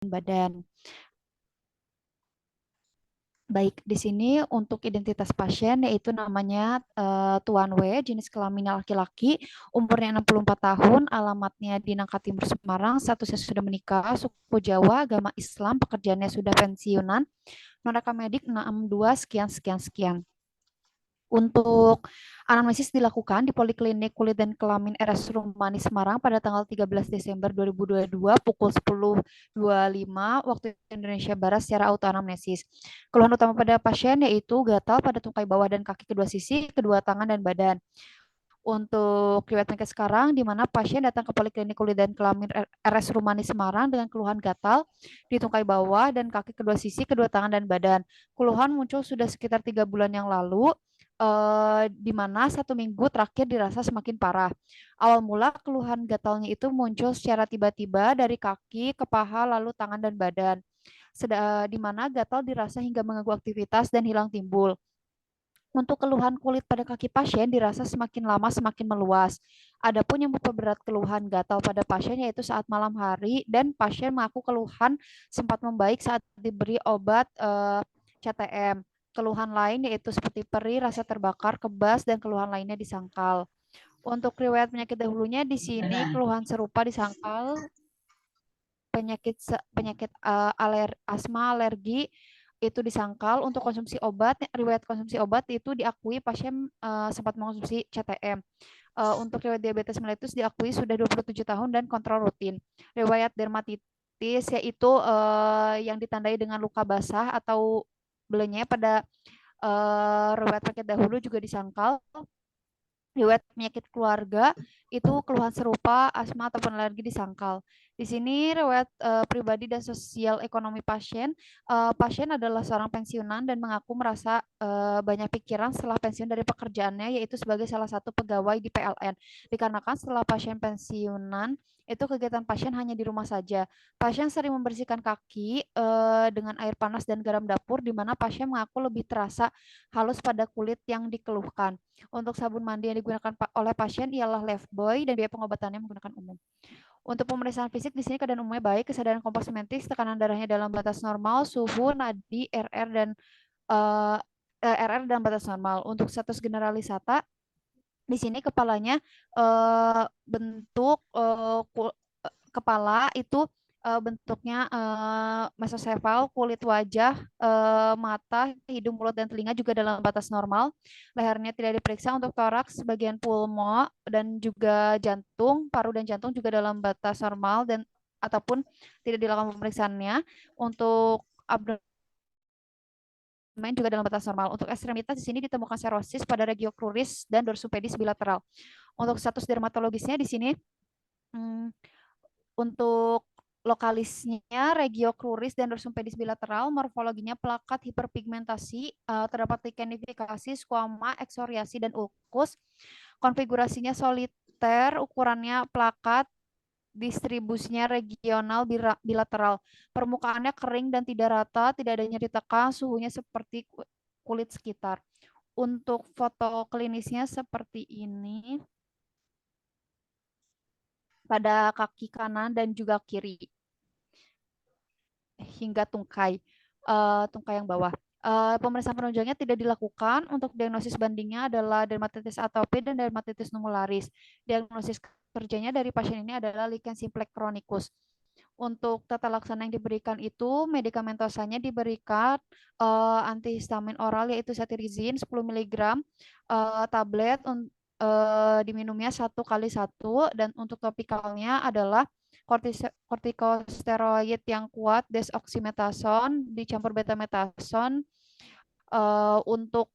badan. Baik, di sini untuk identitas pasien yaitu namanya Tuan W, jenis kelaminnya laki-laki, umurnya 64 tahun, alamatnya di Nangka Timur, Semarang, statusnya sudah menikah, suku Jawa, agama Islam, pekerjaannya sudah pensiunan, non rekam medik 62 sekian sekian sekian. Untuk anamnesis dilakukan di Poliklinik Kulit dan Kelamin RS Rumani Semarang pada tanggal 13 Desember 2022 pukul 10.25 waktu Indonesia Barat secara autoanamnesis. Keluhan utama pada pasien yaitu gatal pada tungkai bawah dan kaki kedua sisi, kedua tangan dan badan. Untuk riwayat penyakit sekarang, di mana pasien datang ke Poliklinik Kulit dan Kelamin RS Rumani Semarang dengan keluhan gatal di tungkai bawah dan kaki kedua sisi, kedua tangan dan badan. Keluhan muncul sudah sekitar 3 bulan yang lalu, di mana 1 minggu terakhir dirasa semakin parah. Awal mula keluhan gatalnya itu muncul secara tiba-tiba dari kaki ke paha, lalu tangan dan badan. Di mana gatal dirasa hingga mengganggu aktivitas dan hilang timbul. Untuk keluhan kulit pada kaki pasien dirasa semakin lama semakin meluas. Adapun yang memperberat keluhan gatal pada pasien yaitu saat malam hari dan pasien mengaku keluhan sempat membaik saat diberi obat CTM. Keluhan lain yaitu seperti perih, rasa terbakar, kebas, dan keluhan lainnya disangkal. Untuk riwayat penyakit dahulunya di sini keluhan serupa disangkal penyakit asma, alergi itu disangkal. Untuk konsumsi obat, riwayat konsumsi obat itu diakui pasien sempat mengonsumsi CTM. Untuk riwayat diabetes mellitus diakui sudah 27 tahun dan kontrol rutin. Riwayat dermatitis yaitu yang ditandai dengan luka basah atau belenya pada riwayat penyakit dahulu juga disangkal. Riwayat penyakit keluarga itu keluhan serupa asma ataupun alergi disangkal. Di sini riwayat pribadi dan sosial ekonomi pasien. Pasien adalah seorang pensiunan dan mengaku merasa banyak pikiran setelah pensiun dari pekerjaannya, yaitu sebagai salah satu pegawai di PLN. Dikarenakan setelah pasien pensiunan, itu kegiatan pasien hanya di rumah saja. Pasien sering membersihkan kaki dengan air panas dan garam dapur, di mana pasien mengaku lebih terasa halus pada kulit yang dikeluhkan. Untuk sabun mandi yang digunakan oleh pasien ialah Lifebuoy dan biaya pengobatannya menggunakan umum. Untuk pemeriksaan fisik di sini keadaan umumnya baik, kesadaran komposmentis, tekanan darahnya dalam batas normal, suhu, nadi, uh, RR dalam batas normal. Untuk status generalisata di sini kepalanya bentuk kepala itu bentuknya mesosefal, kulit wajah, mata, hidung, mulut, dan telinga juga dalam batas normal. Lehernya tidak diperiksa. Untuk toraks, bagian pulmo, dan juga jantung, paru dan jantung juga dalam batas normal dan ataupun tidak dilakukan pemeriksaannya. Untuk abdomen juga dalam batas normal. Untuk ekstremitas di sini ditemukan serosis pada regio cruris dan dorsopedis bilateral. Untuk status dermatologisnya di sini untuk lokalisnya regio cruris dan dorsum pedis bilateral, morfologinya plakat hiperpigmentasi, terdapat likenifikasi, squama, eksoriasi, dan ulkus. Konfigurasinya soliter, ukurannya plakat, distribusinya regional bilateral. Permukaannya kering dan tidak rata, tidak ada nyeri tekan, suhunya seperti kulit sekitar. Untuk foto klinisnya seperti ini pada kaki kanan dan juga kiri hingga tungkai yang bawah. Pemeriksaan penunjangnya tidak dilakukan. Untuk diagnosis bandingnya adalah dermatitis atopik dan dermatitis numularis. Diagnosis kerjanya dari pasien ini adalah lichen simplex chronicus. Untuk tata laksana yang diberikan itu medikamentosanya diberikan antihistamin oral yaitu cetirizine 10 mg tablet diminumnya 1 kali 1, dan untuk topikalnya adalah kortikosteroid yang kuat desoximetason dicampur betametason untuk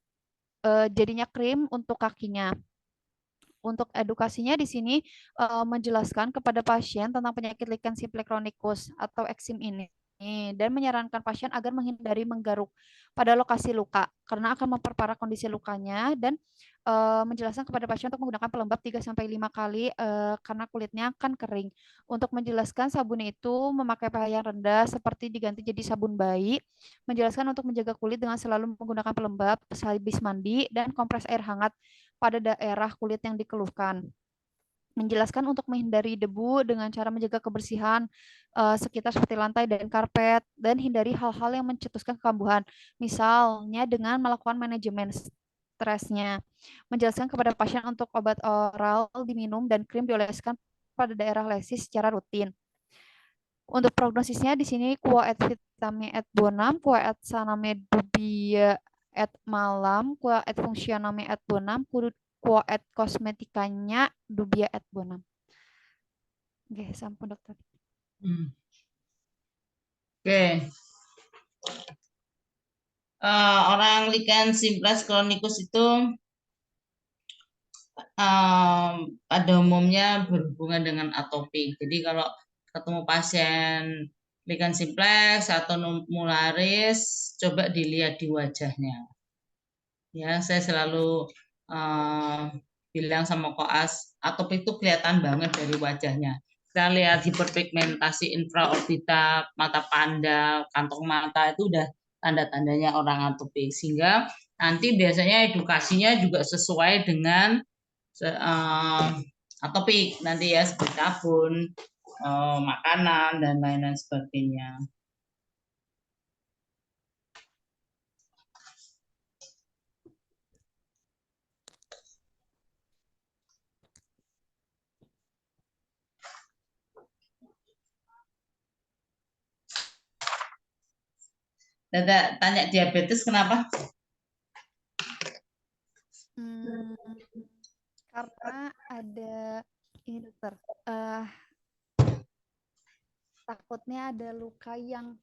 jadinya krim untuk kakinya. Untuk edukasinya di sini menjelaskan kepada pasien tentang penyakit lichen simplex chronicus atau eksim ini dan menyarankan pasien agar menghindari menggaruk pada lokasi luka karena akan memperparah kondisi lukanya, dan menjelaskan kepada pasien untuk menggunakan pelembab 3-5 kali karena kulitnya akan kering. Untuk menjelaskan sabunnya itu memakai pH yang rendah seperti diganti jadi sabun bayi. Menjelaskan untuk menjaga kulit dengan selalu menggunakan pelembab sehabis mandi dan kompres air hangat pada daerah kulit yang dikeluhkan. menjelaskan untuk menghindari debu dengan cara menjaga kebersihan sekitar seperti lantai dan karpet dan hindari hal-hal yang mencetuskan kekambuhan. Misalnya dengan melakukan manajemen stresnya. Menjelaskan kepada pasien untuk obat oral diminum dan krim dioleskan pada daerah lesi secara rutin. Untuk prognosisnya di sini quo et vitame et bonum, quo et saname dubia et malam, quo et functioname et bonum, quo et kosmetikanya dubia et bonum. Oke, sampun dokter. Oke. Orang lichen simplex chronicus itu pada umumnya berhubungan dengan atopik. Jadi kalau ketemu pasien lichen simplex atau mularis, coba dilihat di wajahnya. Ya, saya selalu bilang sama koas, atopik itu kelihatan banget dari wajahnya. Kita lihat hiperpigmentasi infraorbita, mata panda, kantong mata itu udah tanda-tandanya orang atopik. Sehingga nanti biasanya edukasinya juga sesuai dengan atopik nanti ya, seperti sabun, makanan dan lain-lain sebagainya. Tanya diabetes kenapa? Karena ada ini dokter, takutnya ada luka yang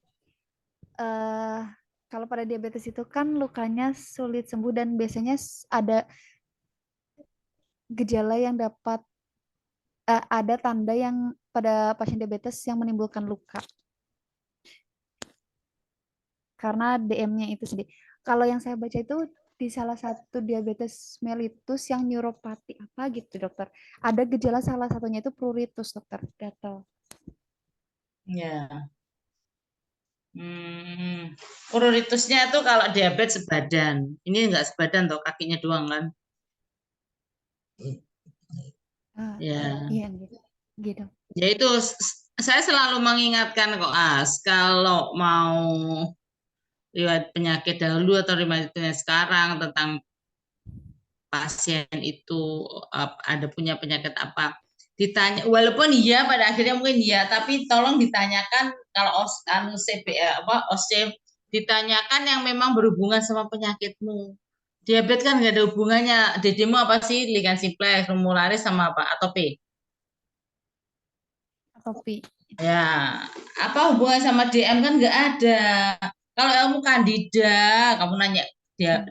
kalau pada diabetes itu kan lukanya sulit sembuh dan biasanya ada gejala yang dapat ada tanda yang pada pasien diabetes yang menimbulkan luka karena DM-nya itu sendiri. Kalau yang saya baca itu di salah satu diabetes mellitus yang neuropati apa gitu dokter. Ada gejala salah satunya itu pruritus dokter, gatal. Ya. Pruritusnya itu kalau diabetes sebadan. Ini enggak sebadan toh, kakinya doang kan. Ya. Iya gitu. Gitu. Ya itu saya selalu mengingatkan kok kalau mau riwayat penyakit dahulu atau riwayat penyakit sekarang tentang pasien itu ada punya penyakit apa, ditanya walaupun iya pada akhirnya mungkin iya, tapi tolong ditanyakan kalau OSCE ditanyakan yang memang berhubungan sama penyakitmu. Diabetes kan nggak ada hubungannya. DD-mu apa sih? Lichen simplex, lumularis sama apa? Atopi. Atopi. Ya, apa hubungan sama DM kan nggak ada. Kalau kamu kandida, kamu nanya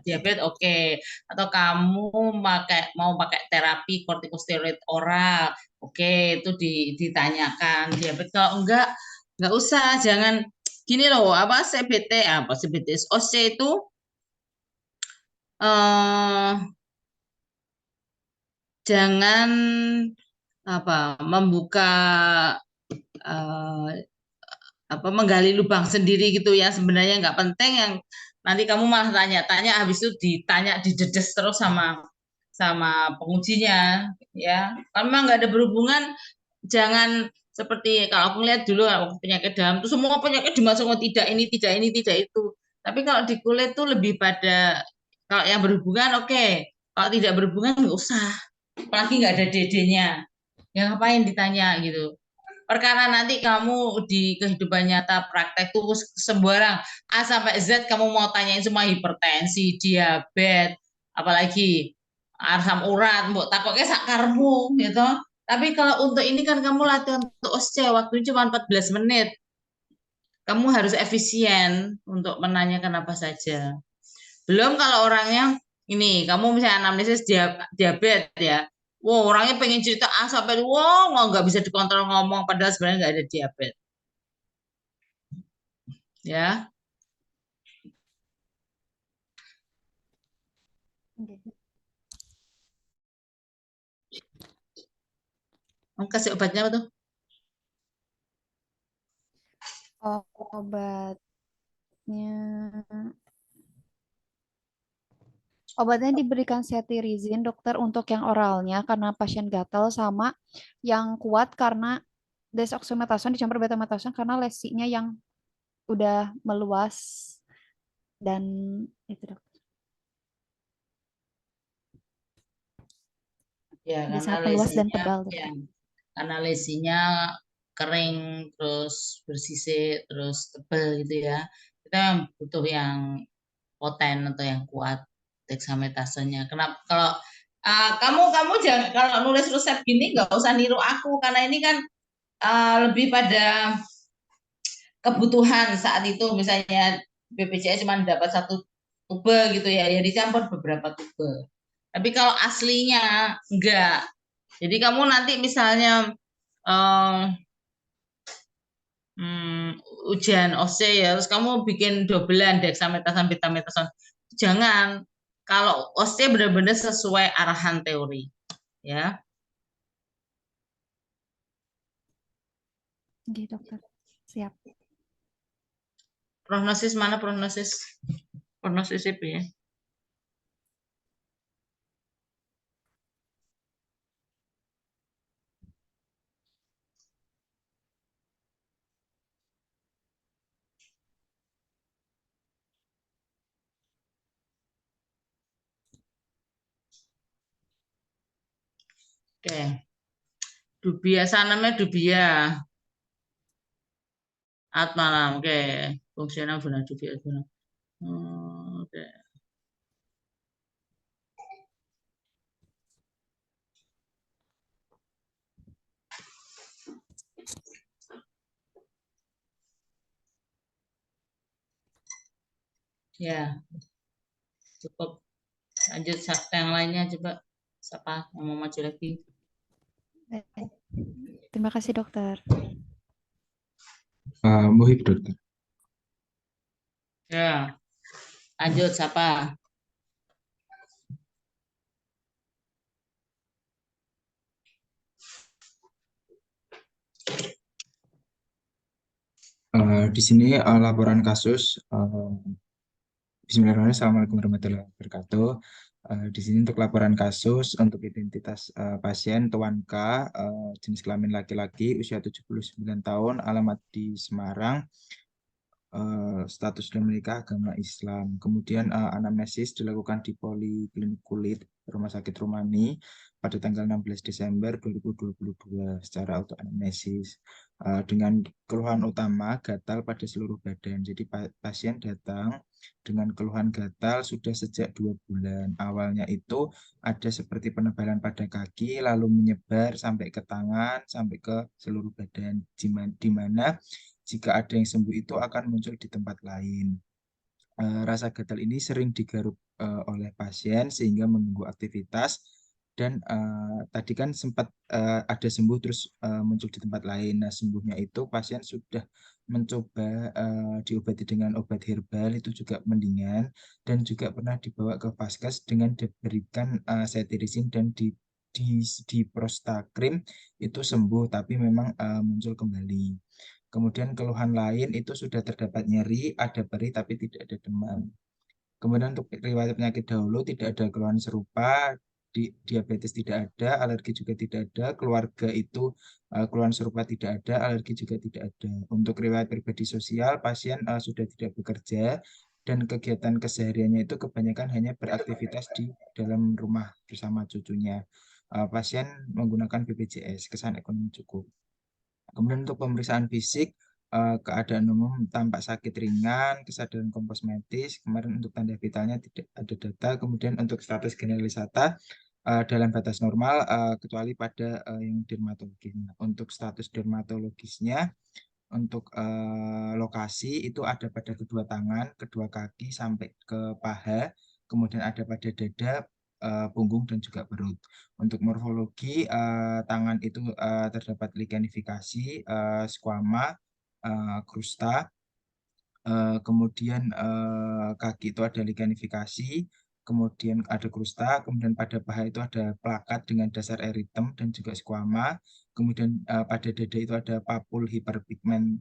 diabetes oke. Atau kamu mau pakai terapi kortikosteroid oral, oke, itu ditanyakan diabetes. Kalau enggak usah, jangan gini loh, apa CBT apa CBT OC itu eh, jangan membuka eh, menggali lubang sendiri gitu ya, sebenarnya nggak penting, yang nanti kamu malah tanya-tanya, habis itu ditanya didedes terus sama pengujinya ya. Kalau memang nggak ada berhubungan, jangan seperti kalau aku lihat dulu penyakit dalam itu semua penyakit dimasukkan, tidak ini tidak ini tidak itu, tapi kalau di kulit tuh lebih pada kalau yang berhubungan oke. Kalau tidak berhubungan nggak usah, apalagi nggak ada DD-nya, yang ngapain ditanya gitu. Perkara nanti kamu di kehidupan nyata praktek tuh sembarang A sampai Z kamu mau tanyain semua, hipertensi, diabetes, apalagi asam urat, mbok takoknya sakarmu gitu. Tapi kalau untuk ini kan kamu latihan untuk OSCE, waktunya cuma 14 menit. Kamu harus efisien untuk menanyakan apa saja. Belum kalau orangnya ini, kamu misalnya anamnesis diabetes ya. Wow, orangnya pengen cerita A sampai wow, nggak bisa dikontrol ngomong, padahal sebenarnya nggak ada diabetes. Ya, kamu kasih obatnya apa tuh? Obatnya Obatnya diberikan cetirizine dokter untuk yang oralnya karena pasien gatal, sama yang kuat karena desoksymetason dicampur betametason karena lesinya yang udah meluas dan itu dok. Ya, Udah karena sangat meluas dan lesinya tebal ya, dokter. karena lesinya kering terus bersisik terus tebal gitu ya. Kita butuh yang poten atau yang kuat dexamethasonya. Kenapa kalau kamu jangan kalau nulis resep gini nggak usah niru aku karena ini kan lebih pada kebutuhan saat itu misalnya BPJS cuma dapat satu tube gitu ya, ya dicampur beberapa tube. Tapi kalau aslinya enggak. Jadi kamu nanti misalnya eh, ujian OC ya, terus kamu bikin dobelan dexamethasone betamethasone. Jangan. Kalau OC benar-benar sesuai arahan teori, ya. Oke dokter. Siap. Prognosis mana prognosis? Prognosis IP ya. Oke. Dubia namanya dubia. Malam. Oke. Fungsional benar dubia benar. Oke. Ya, cukup. Lanjut yang lainnya coba. Siapa yang mau maju lagi? Terima kasih dokter. Muhib dokter. Ya, lanjut siapa? Di sini laporan kasus. Bismillahirrahmanirrahim. Assalamualaikum warahmatullahi wabarakatuh. Di sini untuk laporan kasus untuk identitas pasien Tuan K, jenis kelamin laki-laki, usia 79 tahun, alamat di Semarang, status sudah menikah, agama Islam. Kemudian anamnesis dilakukan di Poliklinik Kulit Rumah Sakit Rumani pada tanggal 16 Desember 2022 secara autoanamnesis dengan keluhan utama gatal pada seluruh badan. Jadi pasien datang dengan keluhan gatal sudah sejak 2 bulan. Awalnya itu ada seperti penebalan pada kaki, lalu menyebar sampai ke tangan, sampai ke seluruh badan, di mana jika ada yang sembuh itu akan muncul di tempat lain. Rasa gatal ini sering digaruk oleh pasien sehingga mengganggu aktivitas dan tadi kan sempat ada sembuh terus muncul di tempat lain. Nah, sembuhnya itu pasien sudah mencoba diobati dengan obat herbal itu juga mendingan dan juga pernah dibawa ke vaskes dengan diberikan cetirizine dan di prostakrim itu sembuh tapi memang muncul kembali. Kemudian keluhan lain itu sudah terdapat nyeri, ada perih tapi tidak ada demam. Kemudian untuk riwayat penyakit dahulu tidak ada keluhan serupa, diabetes tidak ada, alergi juga tidak ada, keluarga itu keluhan serupa tidak ada, alergi juga tidak ada. Untuk riwayat pribadi sosial, pasien sudah tidak bekerja dan kegiatan kesehariannya itu kebanyakan hanya beraktivitas di dalam rumah bersama cucunya. Pasien menggunakan BPJS, kesan ekonomi cukup. Kemudian untuk pemeriksaan fisik, keadaan umum tampak sakit ringan, kesadaran kompos medis. Kemarin untuk tanda vitalnya tidak ada data. Kemudian untuk status generalisata dalam batas normal, kecuali pada yang dermatologis. Nah, untuk status dermatologisnya, untuk lokasi itu ada pada kedua tangan, kedua kaki sampai ke paha, kemudian ada pada dada, punggung dan juga perut. Untuk morfologi tangan itu terdapat lignifikasi, squama, krusta, kemudian kaki itu ada lignifikasi, kemudian ada krusta, kemudian pada paha itu ada plakat dengan dasar eritem dan juga squama, kemudian pada dada itu ada papul hiperpigmen.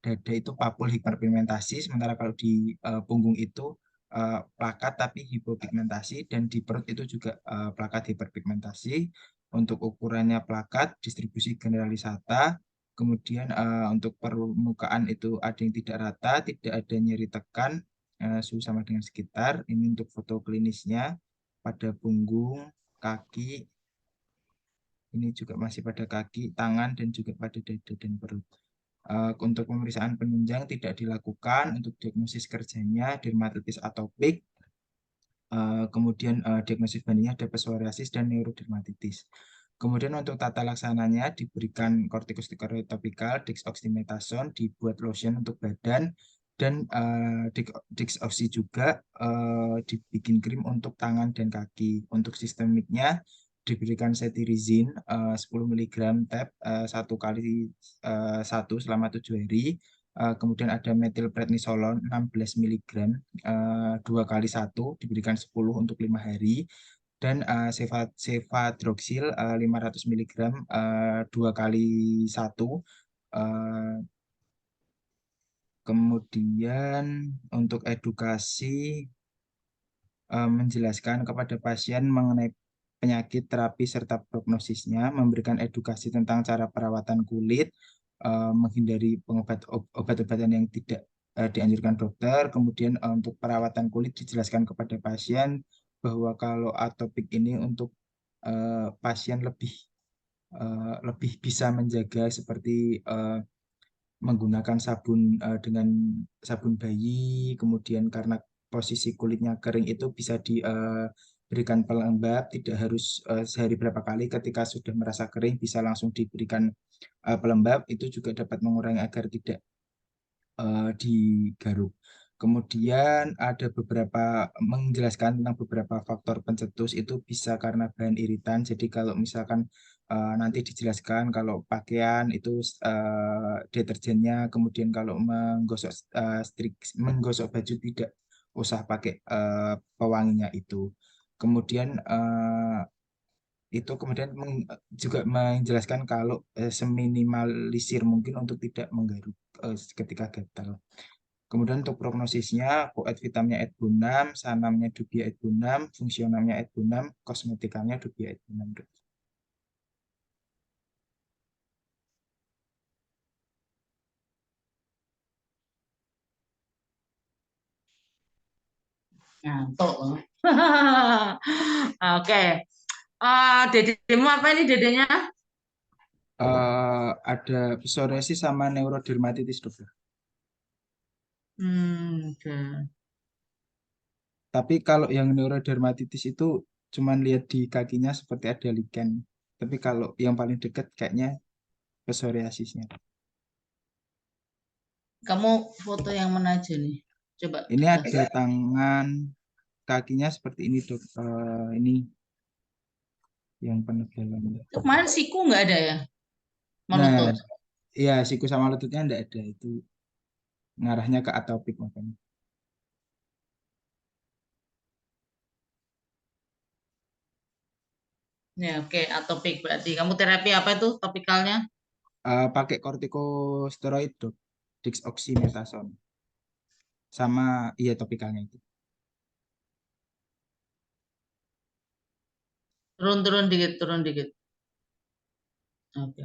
Dada itu papul hiperpigmentasi, sementara kalau di punggung itu plakat tapi hipopigmentasi, dan di perut itu juga plakat hiperpigmentasi. Untuk ukurannya plakat, distribusi generalisata. Kemudian untuk permukaan itu ada yang tidak rata, tidak ada nyeri tekan, suhu sama dengan sekitar. Ini untuk foto klinisnya pada punggung, kaki. Ini juga masih pada kaki, tangan, dan juga pada dada dan perut. Untuk pemeriksaan penunjang tidak dilakukan. Untuk diagnosis kerjanya dermatitis atopik. Kemudian diagnosis bandingnya ada psoriasis dan neurodermatitis. Kemudian untuk tata laksananya diberikan kortikosteroid topikal, dexoximethasone, dibuat lotion untuk badan, dan dexoxy juga dibikin krim untuk tangan dan kaki. Untuk sistemiknya diberikan cetirizine 10 mg tab 1 kali 1 selama 7 hari. Kemudian ada metilprednisolon 16 mg 2 kali 1 diberikan 10 untuk 5 hari, dan cefadroxil 500 mg 2 kali 1. Kemudian untuk edukasi menjelaskan kepada pasien mengenai penyakit, terapi, serta prognosisnya, memberikan edukasi tentang cara perawatan kulit, menghindari obat-obatan yang tidak dianjurkan dokter. Kemudian untuk perawatan kulit dijelaskan kepada pasien bahwa kalau atopik ini untuk pasien lebih bisa menjaga, seperti menggunakan sabun dengan sabun bayi. Kemudian karena posisi kulitnya kering itu bisa diberikan pelembab, tidak harus sehari berapa kali, ketika sudah merasa kering bisa langsung diberikan pelembab. Itu juga dapat mengurangi agar tidak digaruk. Kemudian ada menjelaskan tentang beberapa faktor pencetus. Itu bisa karena bahan iritan. Jadi kalau misalkan nanti dijelaskan kalau pakaian itu deterjennya, kemudian kalau menggosok baju tidak usah pakai pewanginya itu. Kemudian juga menjelaskan kalau seminimalisir mungkin untuk tidak menggaruk ketika gatal. Kemudian untuk prognosisnya, poet vitamnya etbunam, sanamnya dubia etbunam, fungsionalnya etbunam, kosmetikanya dubia etbunam. Ngantuk. Oke. Dedemu apa ini dedenya? Ada psoriasis sama neurodermatitis, dokter. Oke. Tapi kalau yang neurodermatitis itu cuman lihat di kakinya seperti ada lichen. Tapi kalau yang paling dekat kayaknya psoriasisnya. Kamu foto yang mana aja nih? Coba Ini kita. ada tangan, kakinya seperti ini, dok. Ini yang penegalan. Kemarin siku nggak ada ya? Nah, Melutut. ya siku sama lututnya enggak ada. Itu ngarahnya ke atopik makanya. Ya, oke, atopik berarti. Kamu terapi apa itu topikalnya? Pakai kortikosteroid, dok. Dexoximethasone. Sama iya topikalnya itu. Turun-turun dikit, turun dikit. Oke.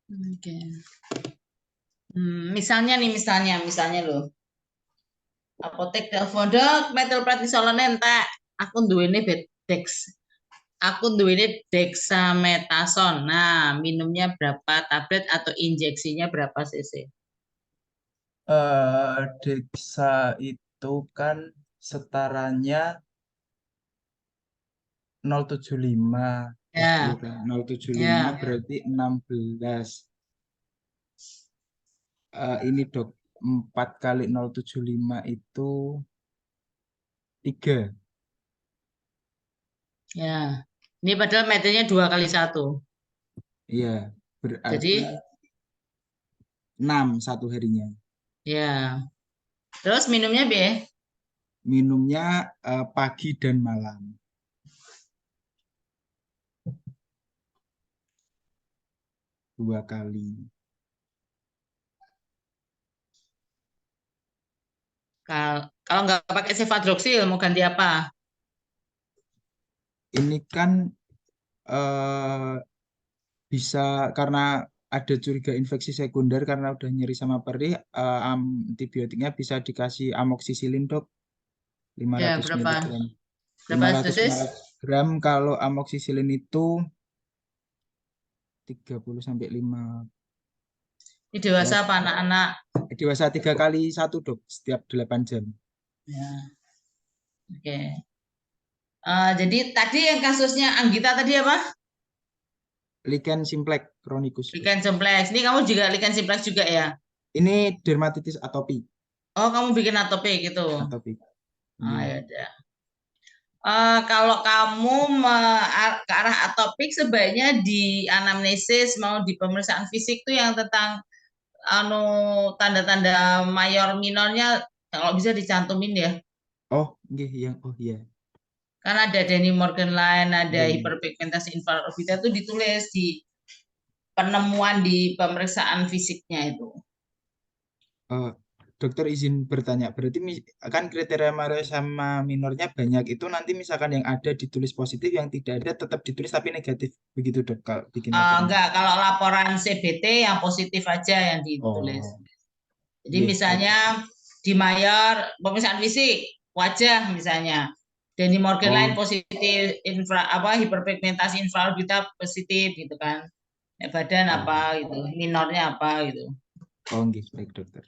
Oke. Misalnya loh. Apotek telepon dok, metilprednisolone entek. Aku duwene Dex. Aku duwene dexamethasone. Nah, minumnya berapa tablet atau injeksinya berapa cc? Dexa itu kan setaranya 0,75 SD Ya, kan. 0,75 ya, berarti 16. Ini, dok, 4 kali 0,75 itu 3. ya. Ini padahal meternya 2 kali 1. Iya, Jadi, berarti 6 satu harinya. ya. Terus minumnya Be? Minumnya pagi dan malam 2 kali. Kalau nggak pakai cefadroxil mau ganti apa? Ini kan eh, bisa karena ada curiga infeksi sekunder karena udah nyeri sama perih, antibiotiknya bisa dikasih amoksisilin dok, Ya, 500 berapa miligram. berapa 500 dosis? miligram kalau amoksisilin itu 30 sampai 5 Ini ya, dewasa apa anak-anak? dewasa 3 kali 1 dok setiap 8 jam. Ya, oke. Jadi tadi yang kasusnya Anggita tadi apa? Lichen simplex chronicus dok. Lichen simplex. Ini kamu juga lichen simplex juga ya? Ini dermatitis atopi. Oh, kamu bikin atopi gitu. Atopi. Ya Iya. udah. Kalau kamu ke arah atopik sebaiknya di anamnesis mau di pemeriksaan fisik tuh yang tentang anu tanda-tanda mayor minornya kalau bisa dicantumin ya. Oh, iya. Oh, iya. Karena ada Danny Morgan Line, ada Iya, iya. hiperpigmentasi infraorbita itu ditulis di penemuan di pemeriksaan fisiknya itu. Eh, dokter izin bertanya, berarti kan kriteria Mario sama minornya banyak itu nanti misalkan yang ada ditulis positif, yang tidak ada tetap ditulis tapi negatif, begitu dok kalau bikin laporan. Enggak, kalau laporan CBT yang positif aja yang ditulis. Oh, Jadi iya, baik misalnya dokter. di mayor pemeriksaan fisik wajah misalnya. Danny Morgan Line Oh, positif hiperpigmentasi infraorbita positif gitu kan. Ya, badan oh, apa gitu, minornya apa gitu. oh, iya, baik dokter.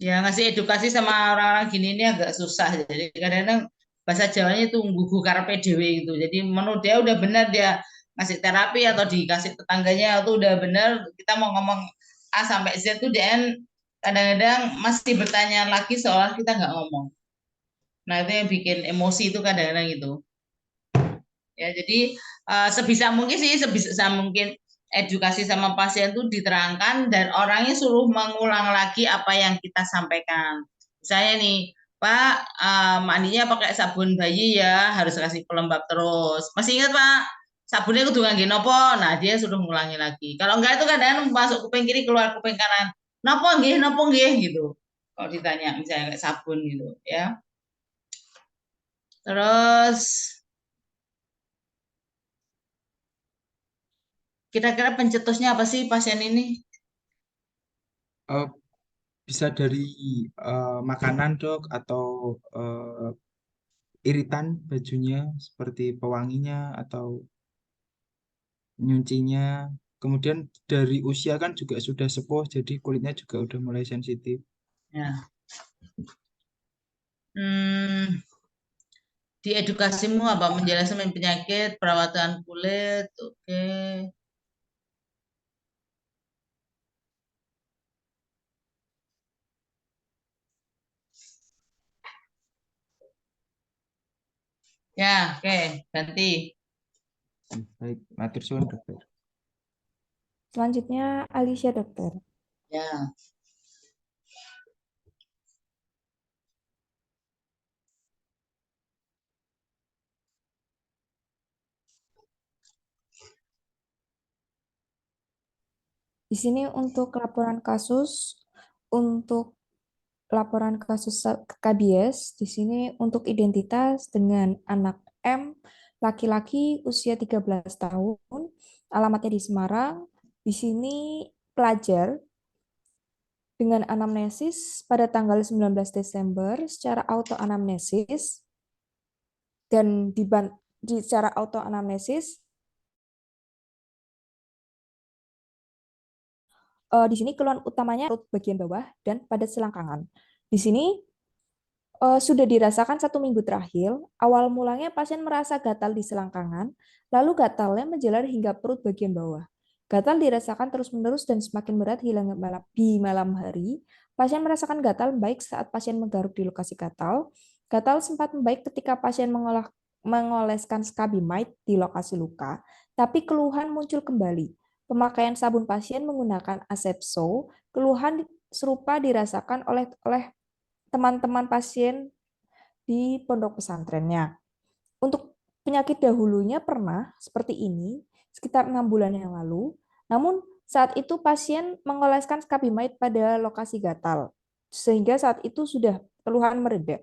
Ya ngasih edukasi sama orang-orang gini ini agak susah. Jadi kadang-kadang bahasa Jawanya itu nggugu karepe dhewe gitu. Jadi menurut dia udah benar dia ngasih terapi atau dikasih tetangganya itu udah benar. Kita mau ngomong A sampai Z tuh dia kadang-kadang masih bertanya lagi seolah kita nggak ngomong. Nah itu yang bikin emosi itu kadang-kadang gitu. Ya jadi sebisa mungkin sih sebisa mungkin edukasi sama pasien itu diterangkan dan orangnya suruh mengulang lagi apa yang kita sampaikan. Misalnya nih, Pak, mandinya pakai sabun bayi ya, harus kasih pelembab terus. Masih ingat Pak, sabunnya kudu ngangge nopo? Nah, dia suruh ngulangi lagi. Kalau enggak itu kadang masuk kuping kiri keluar kuping kanan. Nopo nggih gitu. Kalau ditanya misalnya kayak sabun gitu ya. Terus kira-kira pencetusnya apa sih pasien ini? Eh, bisa dari makanan dok atau iritan bajunya seperti pewanginya atau nyucinya. Kemudian dari usia kan juga sudah sepuh, jadi kulitnya juga udah mulai sensitif. Ya. Hmm, di edukasimu apa menjelaskan penyakit, perawatan kulit, oke. Ya, oke, ganti. Baik, matur suwun dokter. Selanjutnya Alicia dokter. Ya. Di sini untuk laporan kasus KBS, di sini untuk identitas dengan anak M, laki-laki usia 13 tahun, alamatnya di Semarang. Di sini pelajar dengan anamnesis pada tanggal 19 Desember secara autoanamnesis dan secara autoanamnesis di sini keluhan utamanya perut bagian bawah dan pada selangkangan. Di sini sudah dirasakan 1 minggu terakhir, awal mulanya pasien merasa gatal di selangkangan, lalu gatalnya menjalar hingga perut bagian bawah. Gatal dirasakan terus-menerus dan semakin berat di malam hari. Pasien merasakan gatal baik saat pasien menggaruk di lokasi gatal. Gatal sempat membaik ketika pasien mengoleskan skabimide di lokasi luka, tapi keluhan muncul kembali. Pemakaian sabun pasien menggunakan asepso, keluhan serupa dirasakan oleh teman-teman pasien di pondok pesantrennya. Untuk penyakit dahulunya pernah seperti ini sekitar 6 bulan yang lalu, namun saat itu pasien mengoleskan skabimide pada lokasi gatal, sehingga saat itu sudah keluhan mereda.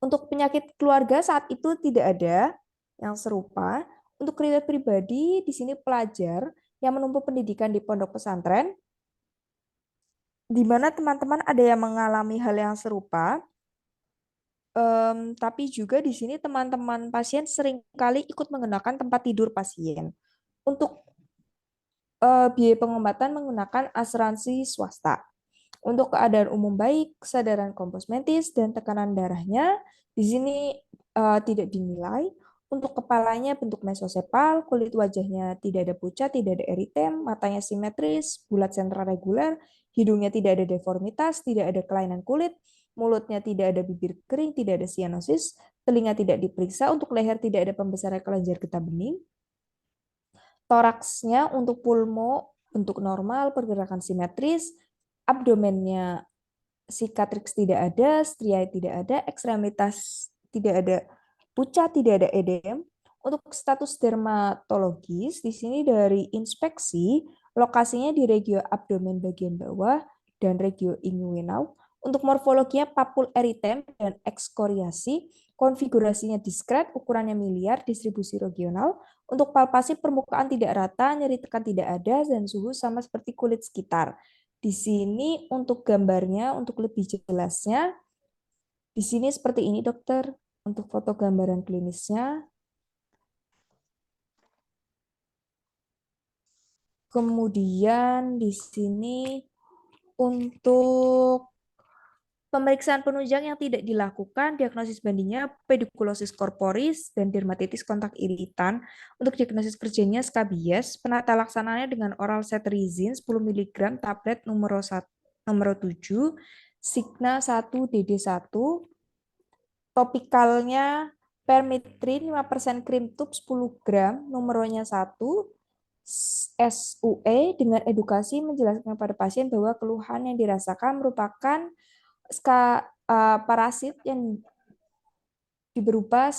Untuk penyakit keluarga saat itu tidak ada yang serupa. Untuk riwayat pribadi, di sini pelajar yang menempuh pendidikan di pondok pesantren, di mana teman-teman ada yang mengalami hal yang serupa, tapi juga di sini teman-teman pasien seringkali ikut menggunakan tempat tidur pasien. Untuk biaya pengobatan menggunakan asuransi swasta. Untuk keadaan umum baik, kesadaran kompos mentis, dan tekanan darahnya di sini tidak dinilai. Untuk kepalanya bentuk mesosepal, kulit wajahnya tidak ada pucat, tidak ada eritem, matanya simetris, bulat sentral reguler, hidungnya tidak ada deformitas, tidak ada kelainan kulit, mulutnya tidak ada bibir kering, tidak ada sianosis, telinga tidak diperiksa, untuk leher tidak ada pembesaran kelenjar getah bening, toraksnya untuk pulmo bentuk normal, pergerakan simetris, abdomennya sikatrix tidak ada, striae tidak ada, ekstremitas tidak ada pucat, tidak ada edem. Untuk status dermatologis, di sini dari inspeksi, lokasinya di regio abdomen bagian bawah dan regio inguinal. Untuk morfologinya papul eritem dan ekskoriasi, konfigurasinya diskret, ukurannya miliar, distribusi regional. Untuk palpasi permukaan tidak rata, nyeri tekan tidak ada, dan suhu sama seperti kulit sekitar. Di sini untuk gambarnya, untuk lebih jelasnya, di sini seperti ini dokter, untuk foto gambaran klinisnya. Kemudian di sini untuk pemeriksaan penunjang yang tidak dilakukan, diagnosis bandingnya pedikulosis corporis dan dermatitis kontak iritan. Untuk diagnosis kerjanya skabies, penata laksananya dengan oral cetirizine 10 mg tablet nomor 7, Signa 1 DD1, topikalnya permethrin 5% krim tube 10 gram, nomornya 1, SUE dengan edukasi menjelaskan kepada pasien bahwa keluhan yang dirasakan merupakan parasit yang berupa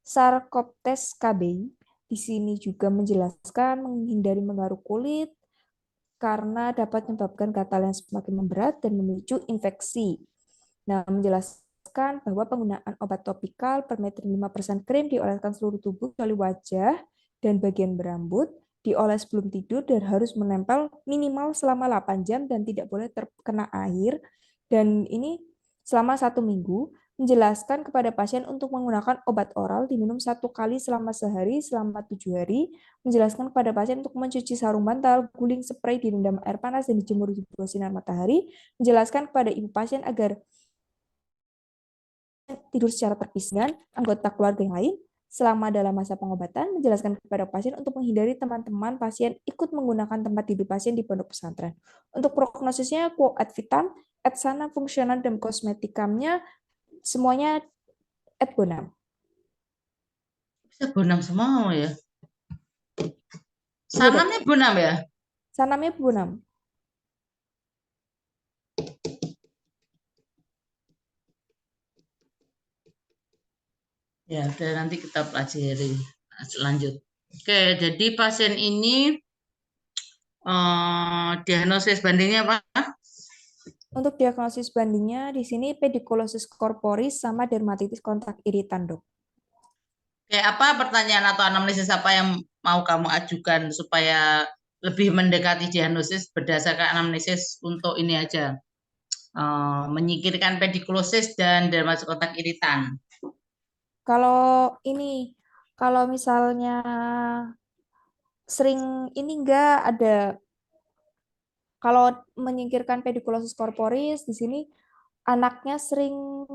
Sarcoptes cabeyi. Di sini juga menjelaskan menghindari menggaruk kulit karena dapat menyebabkan gatal yang semakin memberat dan memicu infeksi. Nah, menjelaskan bahwa penggunaan obat topikal permethrin 5% krim dioleskan seluruh tubuh kecuali wajah dan bagian berambut, dioles sebelum tidur dan harus menempel minimal selama 8 jam dan tidak boleh terkena air. Dan ini selama 1 minggu, menjelaskan kepada pasien untuk menggunakan obat oral diminum 1 kali selama sehari selama 7 hari, menjelaskan kepada pasien untuk mencuci sarung bantal, guling spray, direndam air panas, dan dijemur di bawah sinar matahari, menjelaskan kepada ibu pasien agar tidur secara terpisah dengan anggota keluarga yang lain selama dalam masa pengobatan, menjelaskan kepada pasien untuk menghindari teman-teman pasien ikut menggunakan tempat tidur pasien di pondok pesantren. Untuk prognosisnya, quo ad vitam, et sana fungsional, dan kosmetikamnya semuanya et bonam. Bisa bonam semua ya. Iya, Dok. Sanamnya bonam ya? Sanamnya bonam. Ya, udah nanti kita pelajari lanjut. Oke, jadi pasien ini diagnosis bandingnya apa? Untuk diagnosis bandingnya di sini pedikulosis corporis sama dermatitis kontak iritan, Dok. Kayak apa pertanyaan atau anamnesis apa yang mau kamu ajukan supaya lebih mendekati diagnosis berdasarkan anamnesis untuk ini aja, menyingkirkan pedikulosis dan dermatitis kontak iritan. Kalau ini, kalau misalnya sering ini enggak ada, kalau menyingkirkan pedikulosis corporis di sini anaknya sering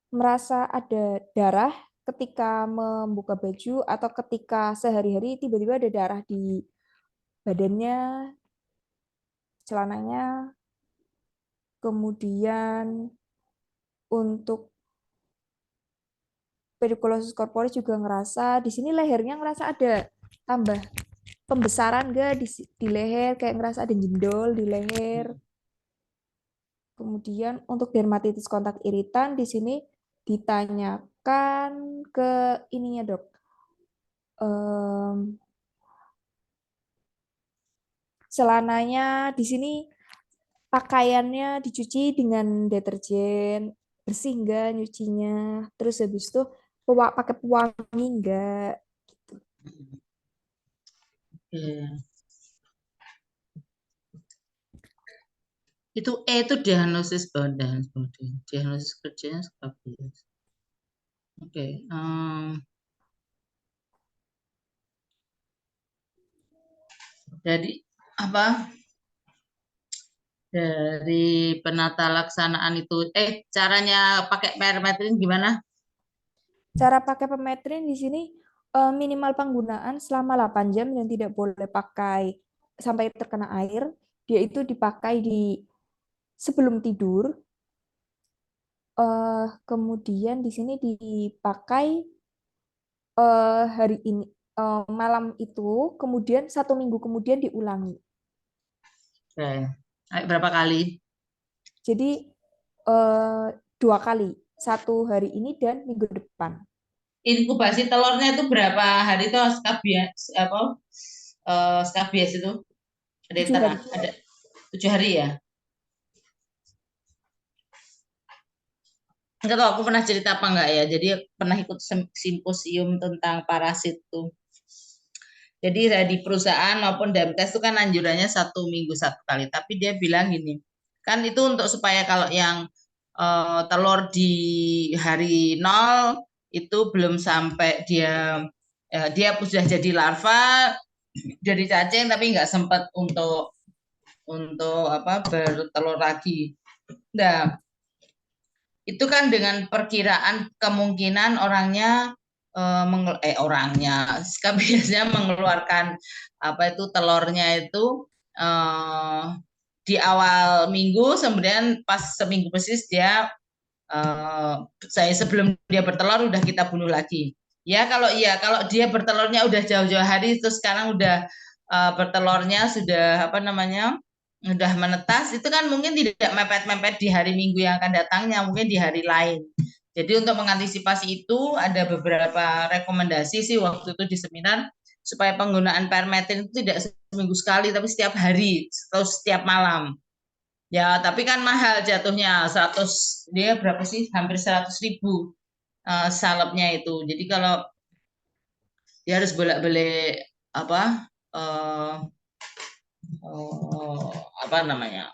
merasa ada darah ketika membuka baju atau ketika sehari-hari tiba-tiba ada darah di badannya, celananya. Kemudian untuk pediculosis corporis juga ngerasa di sini lehernya ngerasa ada tambah pembesaran gak di leher, kayak ngerasa ada jendol di leher. Kemudian untuk dermatitis kontak iritan di sini ditanyakan ke ininya dok. Celananya di sini pakaiannya dicuci dengan deterjen, bersih enggak nyucinya, terus habis itu pakai pewangi enggak. Oke. Itu itu diagnosis badan, diagnosis kerjanya skabies. Oke. Jadi apa? Dari penata laksanaan itu, caranya pakai permetrin gimana? Cara pakai pemetrin di sini minimal penggunaan selama 8 jam dan tidak boleh pakai sampai terkena air. Dia itu dipakai di sebelum tidur. Kemudian di sini dipakai hari ini malam itu, kemudian 1 minggu kemudian diulangi. Oke. Berapa kali? Jadi 2 kali, 1 hari ini dan minggu depan. Inkubasi telurnya itu berapa hari itu skabies apa? Skabies itu ada 7 hari. ada 7 hari ya? Enggak tahu aku pernah cerita apa enggak ya. Jadi pernah ikut simposium tentang parasit tuh. Jadi di perusahaan maupun Damkes itu kan anjurannya 1 minggu 1 kali. Tapi dia bilang gini, kan itu untuk supaya kalau yang telur di hari 0 itu belum sampai dia sudah jadi larva, jadi cacing tapi nggak sempat untuk apa bertelur lagi. Nah, itu kan dengan perkiraan kemungkinan orangnya biasanya mengeluarkan apa itu telurnya itu di awal minggu, kemudian pas seminggu persis dia sebelum dia bertelur udah kita bunuh lagi. Ya kalau dia bertelurnya udah jauh-jauh hari, terus sekarang udah bertelurnya sudah apa namanya udah menetas, itu kan mungkin tidak mepet-mepet di hari Minggu yang akan datangnya, mungkin di hari lain. Jadi untuk mengantisipasi itu ada beberapa rekomendasi sih waktu itu di seminar, supaya penggunaan permetin itu tidak seminggu sekali tapi setiap hari atau setiap malam. Ya, tapi kan mahal jatuhnya, dia berapa sih? Hampir 100.000 salepnya itu. Jadi kalau dia harus bolak-balik apa apa namanya?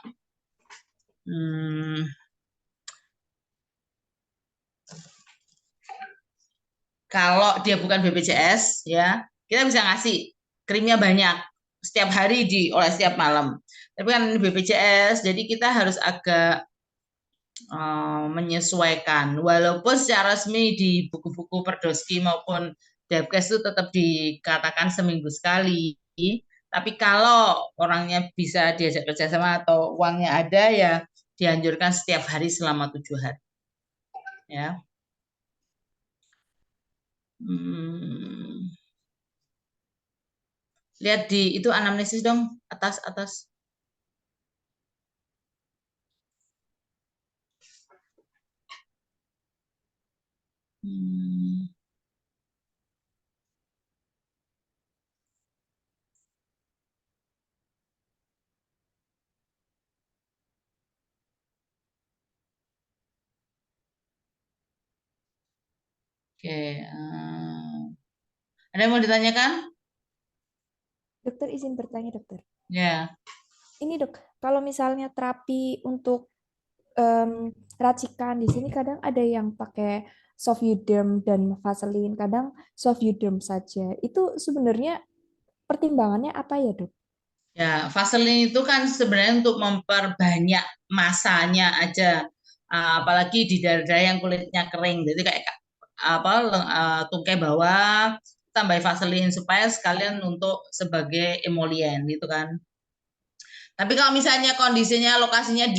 Kalau dia bukan BPJS ya, kita bisa ngasih krimnya banyak setiap hari oleh setiap malam. Tapi kan ini BPJS, jadi kita harus agak menyesuaikan. Walaupun secara resmi di buku-buku Perdoski maupun Depkes itu tetap dikatakan seminggu sekali. Tapi kalau orangnya bisa diajak kerjasama atau uangnya ada, ya dianjurkan setiap hari selama 7 hari. Ya. Lihat di itu anamnesis dong, atas. Oke, ada yang mau ditanyakan? Dokter izin bertanya dokter. Ya. Ini dok, kalau misalnya terapi untuk racikan di sini kadang ada yang pakai Sofeuderm dan Vaseline, kadang Sofeuderm saja. Itu sebenarnya pertimbangannya apa ya dok? Ya, Vaseline itu kan sebenarnya untuk memperbanyak masanya aja, apalagi di daerah yang kulitnya kering, jadi kayak tungkai bawah, tambah Vaseline supaya sekalian untuk sebagai emolien gitu kan. Tapi kalau misalnya kondisinya lokasinya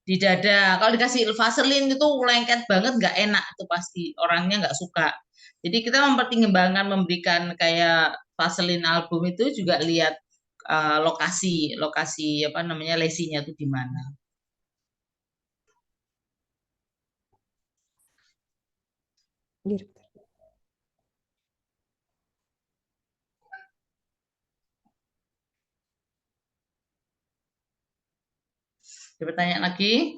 di di dada. Kalau dikasih vaselin itu lengket banget, nggak enak tuh pasti orangnya nggak suka. Jadi kita mempertimbangkan memberikan kayak vaselin album itu juga lihat lokasi lokasi apa namanya lesinya tuh di mana. Iya, dokter. Ada pertanyaan lagi?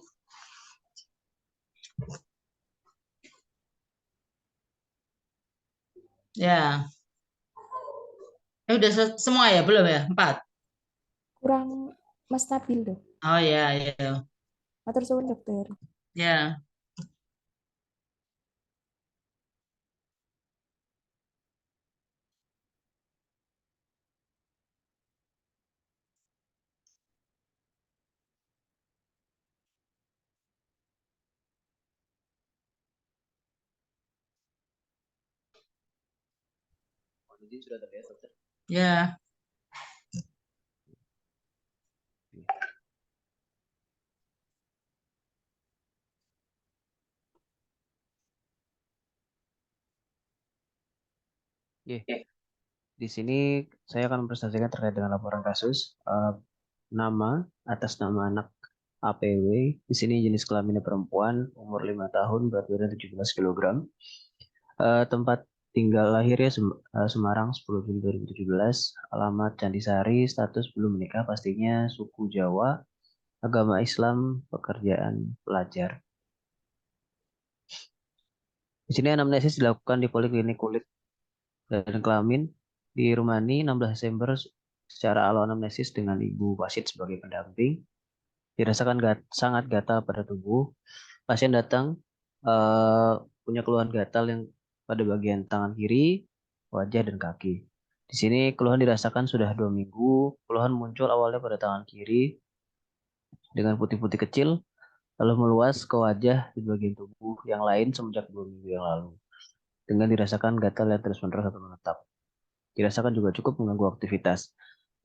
Ya, udah semua ya belum ya? 4. Kurang Mas Nabil dong. Oh ya ya Matur suwun dokter. ya. Sudah terlihat, dokter. Ya. Di sini saya akan mempresentasikan terkait dengan laporan kasus. Nama, atas nama anak APW, di sini jenis kelaminnya perempuan, umur 5 tahun, berat badan 17 kg. Tempat tinggal lahirnya Semarang 10 Juli 2017, alamat Candisari, status belum menikah pastinya, suku Jawa, agama Islam, pekerjaan pelajar. Di sini anamnesis dilakukan di Poliklinik Kulit dan Kelamin di Rumani 16 Desember secara awal anamnesis dengan ibu pasien sebagai pendamping. Dirasakan sangat gatal pada tubuh. Pasien datang punya keluhan gatal yang pada bagian tangan kiri, wajah, dan kaki. Di sini keluhan dirasakan sudah 2 minggu. Keluhan muncul awalnya pada tangan kiri dengan putih-putih kecil, lalu meluas ke wajah di bagian tubuh yang lain semenjak 2 minggu yang lalu. Dengan dirasakan gatal yang terus-menerus atau menetap. Dirasakan juga cukup mengganggu aktivitas.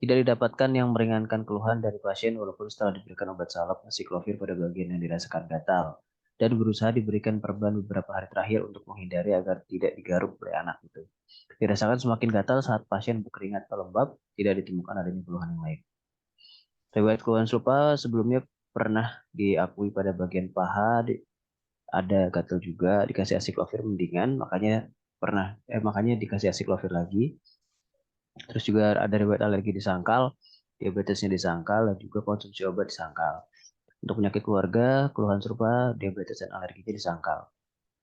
Tidak didapatkan yang meringankan keluhan dari pasien walaupun setelah diberikan obat salep acyclovir pada bagian yang dirasakan gatal dan berusaha diberikan perban beberapa hari terakhir untuk menghindari agar tidak digaruk oleh anak itu. Dirasakan semakin gatal saat pasien berkeringat atau lembab, tidak ditemukan adanya keluhan yang lain. Riwayat keluhan serupa sebelumnya pernah diakui pada bagian paha, ada gatal juga, dikasih acyclovir mendingan, makanya dikasih acyclovir lagi. Terus juga ada riwayat alergi di sangkal, diabetesnya di sangkal, dan juga konsumsi obat di sangkal. Untuk penyakit keluarga, keluhan serupa, diabetes dan alerginya di sangkal.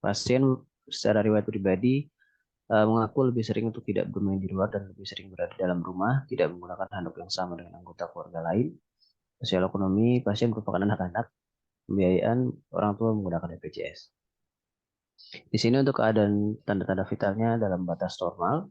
Pasien secara riwayat pribadi mengaku lebih sering untuk tidak bermain di luar dan lebih sering berada di dalam rumah, tidak menggunakan handuk yang sama dengan anggota keluarga lain. Sosial ekonomi, pasien merupakan anak-anak, pembiayaan orang tua menggunakan BPJS. Di sini untuk keadaan tanda-tanda vitalnya dalam batas normal.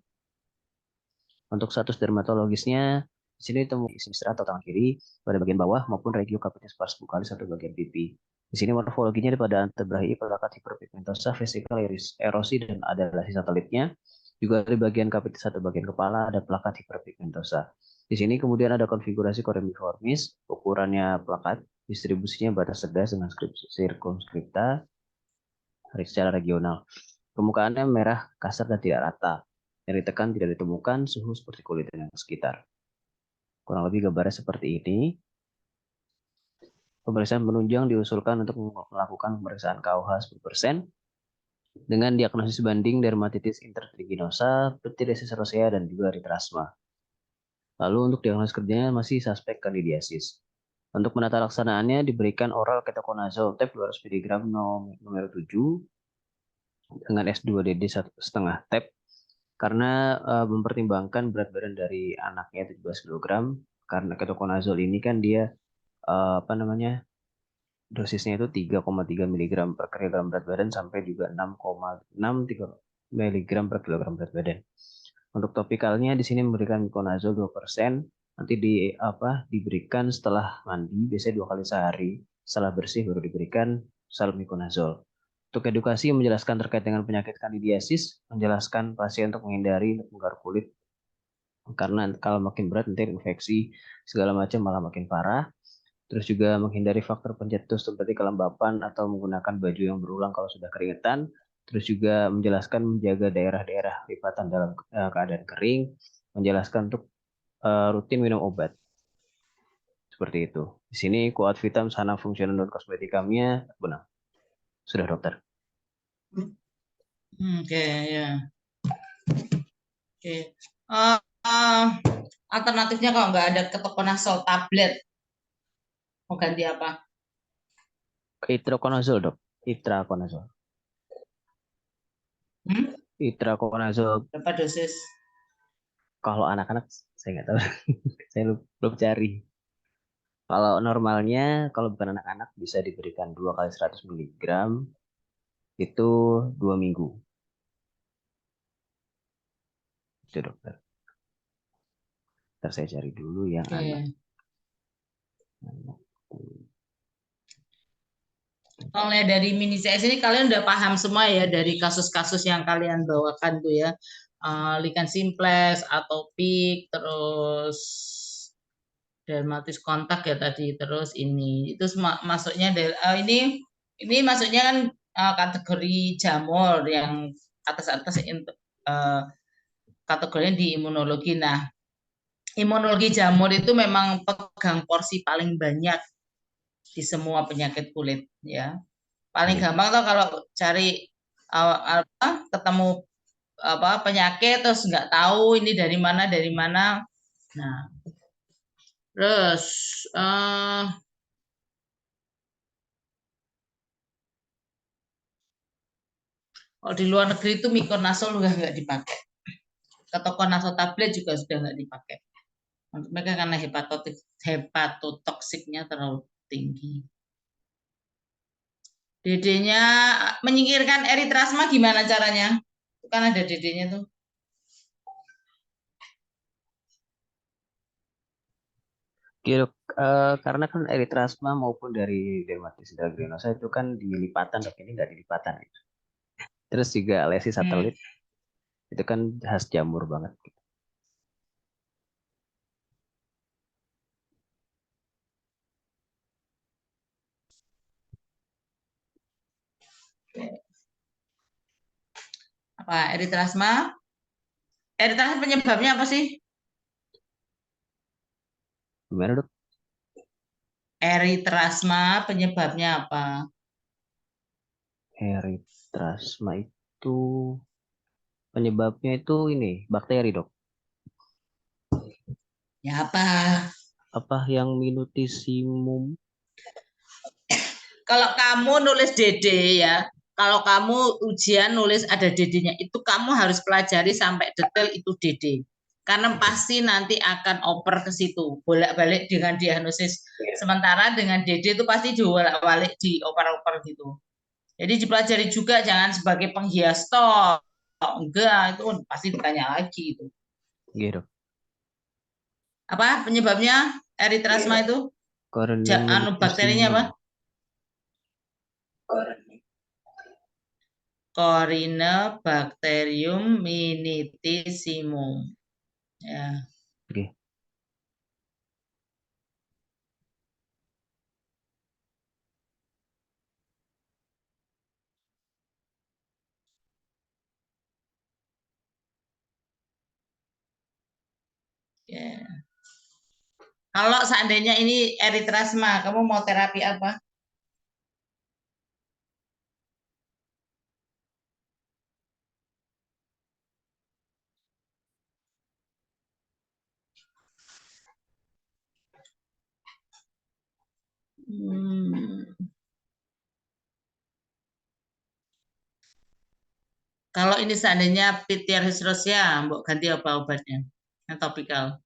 Untuk status dermatologisnya, di sini ditemu istirahat atau tangan kiri pada bagian bawah maupun regio capitis pars buccalis atau bagian pipi. Di sini morfologinya pada antebrahi plakat hiperpigmentosa, vesikel erosi dan adalasi satelitnya. Juga di bagian capitis atau bagian kepala ada plakat hiperpigmentosa. Di sini kemudian ada konfigurasi corembiformis, ukurannya plakat, distribusinya batas cerdas dengan sirkumskripta secara regional. Permukaannya merah, kasar, dan tidak rata. Yang ditekan tidak ditemukan suhu seperti kulit yang sekitar. Kurang lebih gambarnya seperti ini. Pemeriksaan penunjang diusulkan untuk melakukan pemeriksaan KUH 10% dengan diagnosis banding dermatitis intertriginosa, pityriasis rosea, dan juga eritrasma. Lalu untuk diagnosis kerjanya masih suspek kandidiasis. Untuk menata laksanaannya diberikan oral ketoconazole tab 200 mg nomor 7 dengan S2DD 1,5 tab karena mempertimbangkan berat badan dari anaknya 17 kg. Karena ketoconazole ini kan dia dosisnya itu 3,3 mg per kilogram berat badan sampai juga 6,63 mg per kilogram berat badan. Untuk topikalnya di sini memberikan miconazole 2%, nanti diberikan setelah mandi, biasanya 2 kali sehari. Setelah bersih baru diberikan salmiconazole. Untuk edukasi menjelaskan terkait dengan penyakit kandidiasis, menjelaskan pasien untuk menghindari menggaruk kulit karena kalau makin berat nanti infeksi segala macam malah makin parah. Terus juga menghindari faktor pencetus seperti kelembapan atau menggunakan baju yang berulang kalau sudah keringetan. Terus juga menjelaskan menjaga daerah-daerah lipatan dalam keadaan kering. Menjelaskan untuk rutin minum obat. Seperti itu. Di sini Quad Vitam Sana Fungsional non Kosmetikanya benar. Sudah dokter. Oke, ya. Oke. Eh, eh, alternatifnya kalau nggak ada ketokonazol tablet, mau ganti apa? Itraconazole dok. Itraconazole. Hmm? Itraconazole. Berapa dosis? Kalau anak-anak saya nggak tahu. Saya belum cari. Kalau normalnya, kalau bukan anak-anak bisa diberikan 2 kali 100 mg itu 2 minggu. Itu dokter. Ntar saya cari dulu yang Oke. anak. Kalau lihat dari mini CS ini kalian udah paham semua ya dari kasus-kasus yang kalian bawakan tuh ya. Lichen simplex, atopik, terus dermatis kontak ya tadi, terus ini itu masuknya ini masuknya kan kategori jamur yang atas-atas kategorinya di imunologi. Nah, imunologi jamur itu memang pegang porsi paling banyak di semua penyakit kulit ya. Paling gampang tuh kalau cari ketemu penyakit terus nggak tahu ini dari mana. Nah, terus kalau di luar negeri itu mikonazol juga nggak dipakai. Ketokonazol tablet juga sudah nggak dipakai. Untuk mereka karena hepatotoksiknya terlalu tinggi. DD-nya menyingkirkan eritrasma gimana caranya? Itu kan ada DD-nya tuh. Karena kan eritrasma maupun dari dermatis granulosa itu kan dilipatan, dok. Ini nggak dilipatan. Terus juga lesi satelit itu kan khas jamur banget. Apa eritrasma? Eritrasma penyebabnya apa sih? Gimana dok? Eritrasma penyebabnya apa? Eritrasma itu penyebabnya itu ini bakteri dok. Ya apa? Apa yang minutissimum? Kalau kamu nulis DD ya, kalau kamu ujian nulis ada DD-nya, itu kamu harus pelajari sampai detail itu DD. Karena pasti nanti akan oper ke situ, bolak-balik dengan diagnosis. Sementara dengan DD itu pasti bolak-balik di oper-oper gitu. Jadi dipelajari juga, jangan sebagai penghias toh. Enggak, itu pasti ditanya lagi itu. Gitu. Apa penyebabnya eritrasma itu? Bakterinya apa? Corynebacterium minutissimum. Ya. Oke. Ya. Kalau seandainya ini eritrasma, kamu mau terapi apa? Kalau ini seandainya pityriasis rosea, mbok ganti apa obatnya? Yang topikal.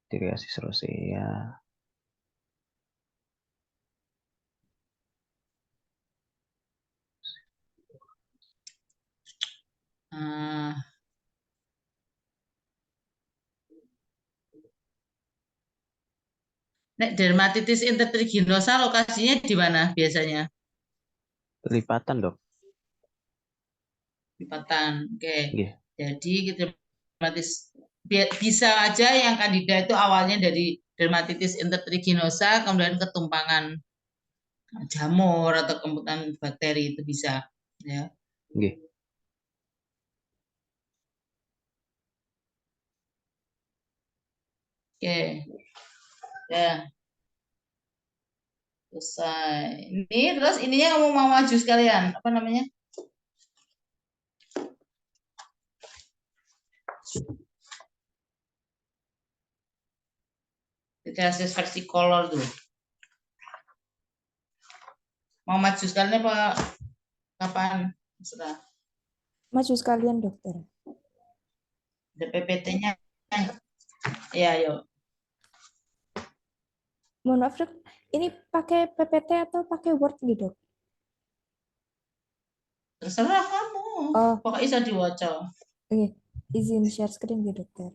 Pityriasis rosea. Nek dermatitis intertriginosa lokasinya di mana biasanya? Lipatan dok. Lipatan. Oke. Yeah. Jadi dermatitis bisa aja yang kandida itu awalnya dari dermatitis intertriginosa, kemudian ketumpangan jamur atau ketumpangan bakteri itu bisa. Ya. Nggih. Oke, ya selesai. Ini terus ininya kamu mau maju sekalian, apa namanya? Dikasih versi color tuh. Mau maju sekalian apa kapan? Terserah. Maju sekalian, dokter. Ada PPT-nya. Ya, yuk. Mohon maaf, Dok. Ini pakai PPT atau pakai Word nih, Dok? Terserah kamu. Oh, Pokoknya bisa diwaca. oke. Izin share screen ya, dokter.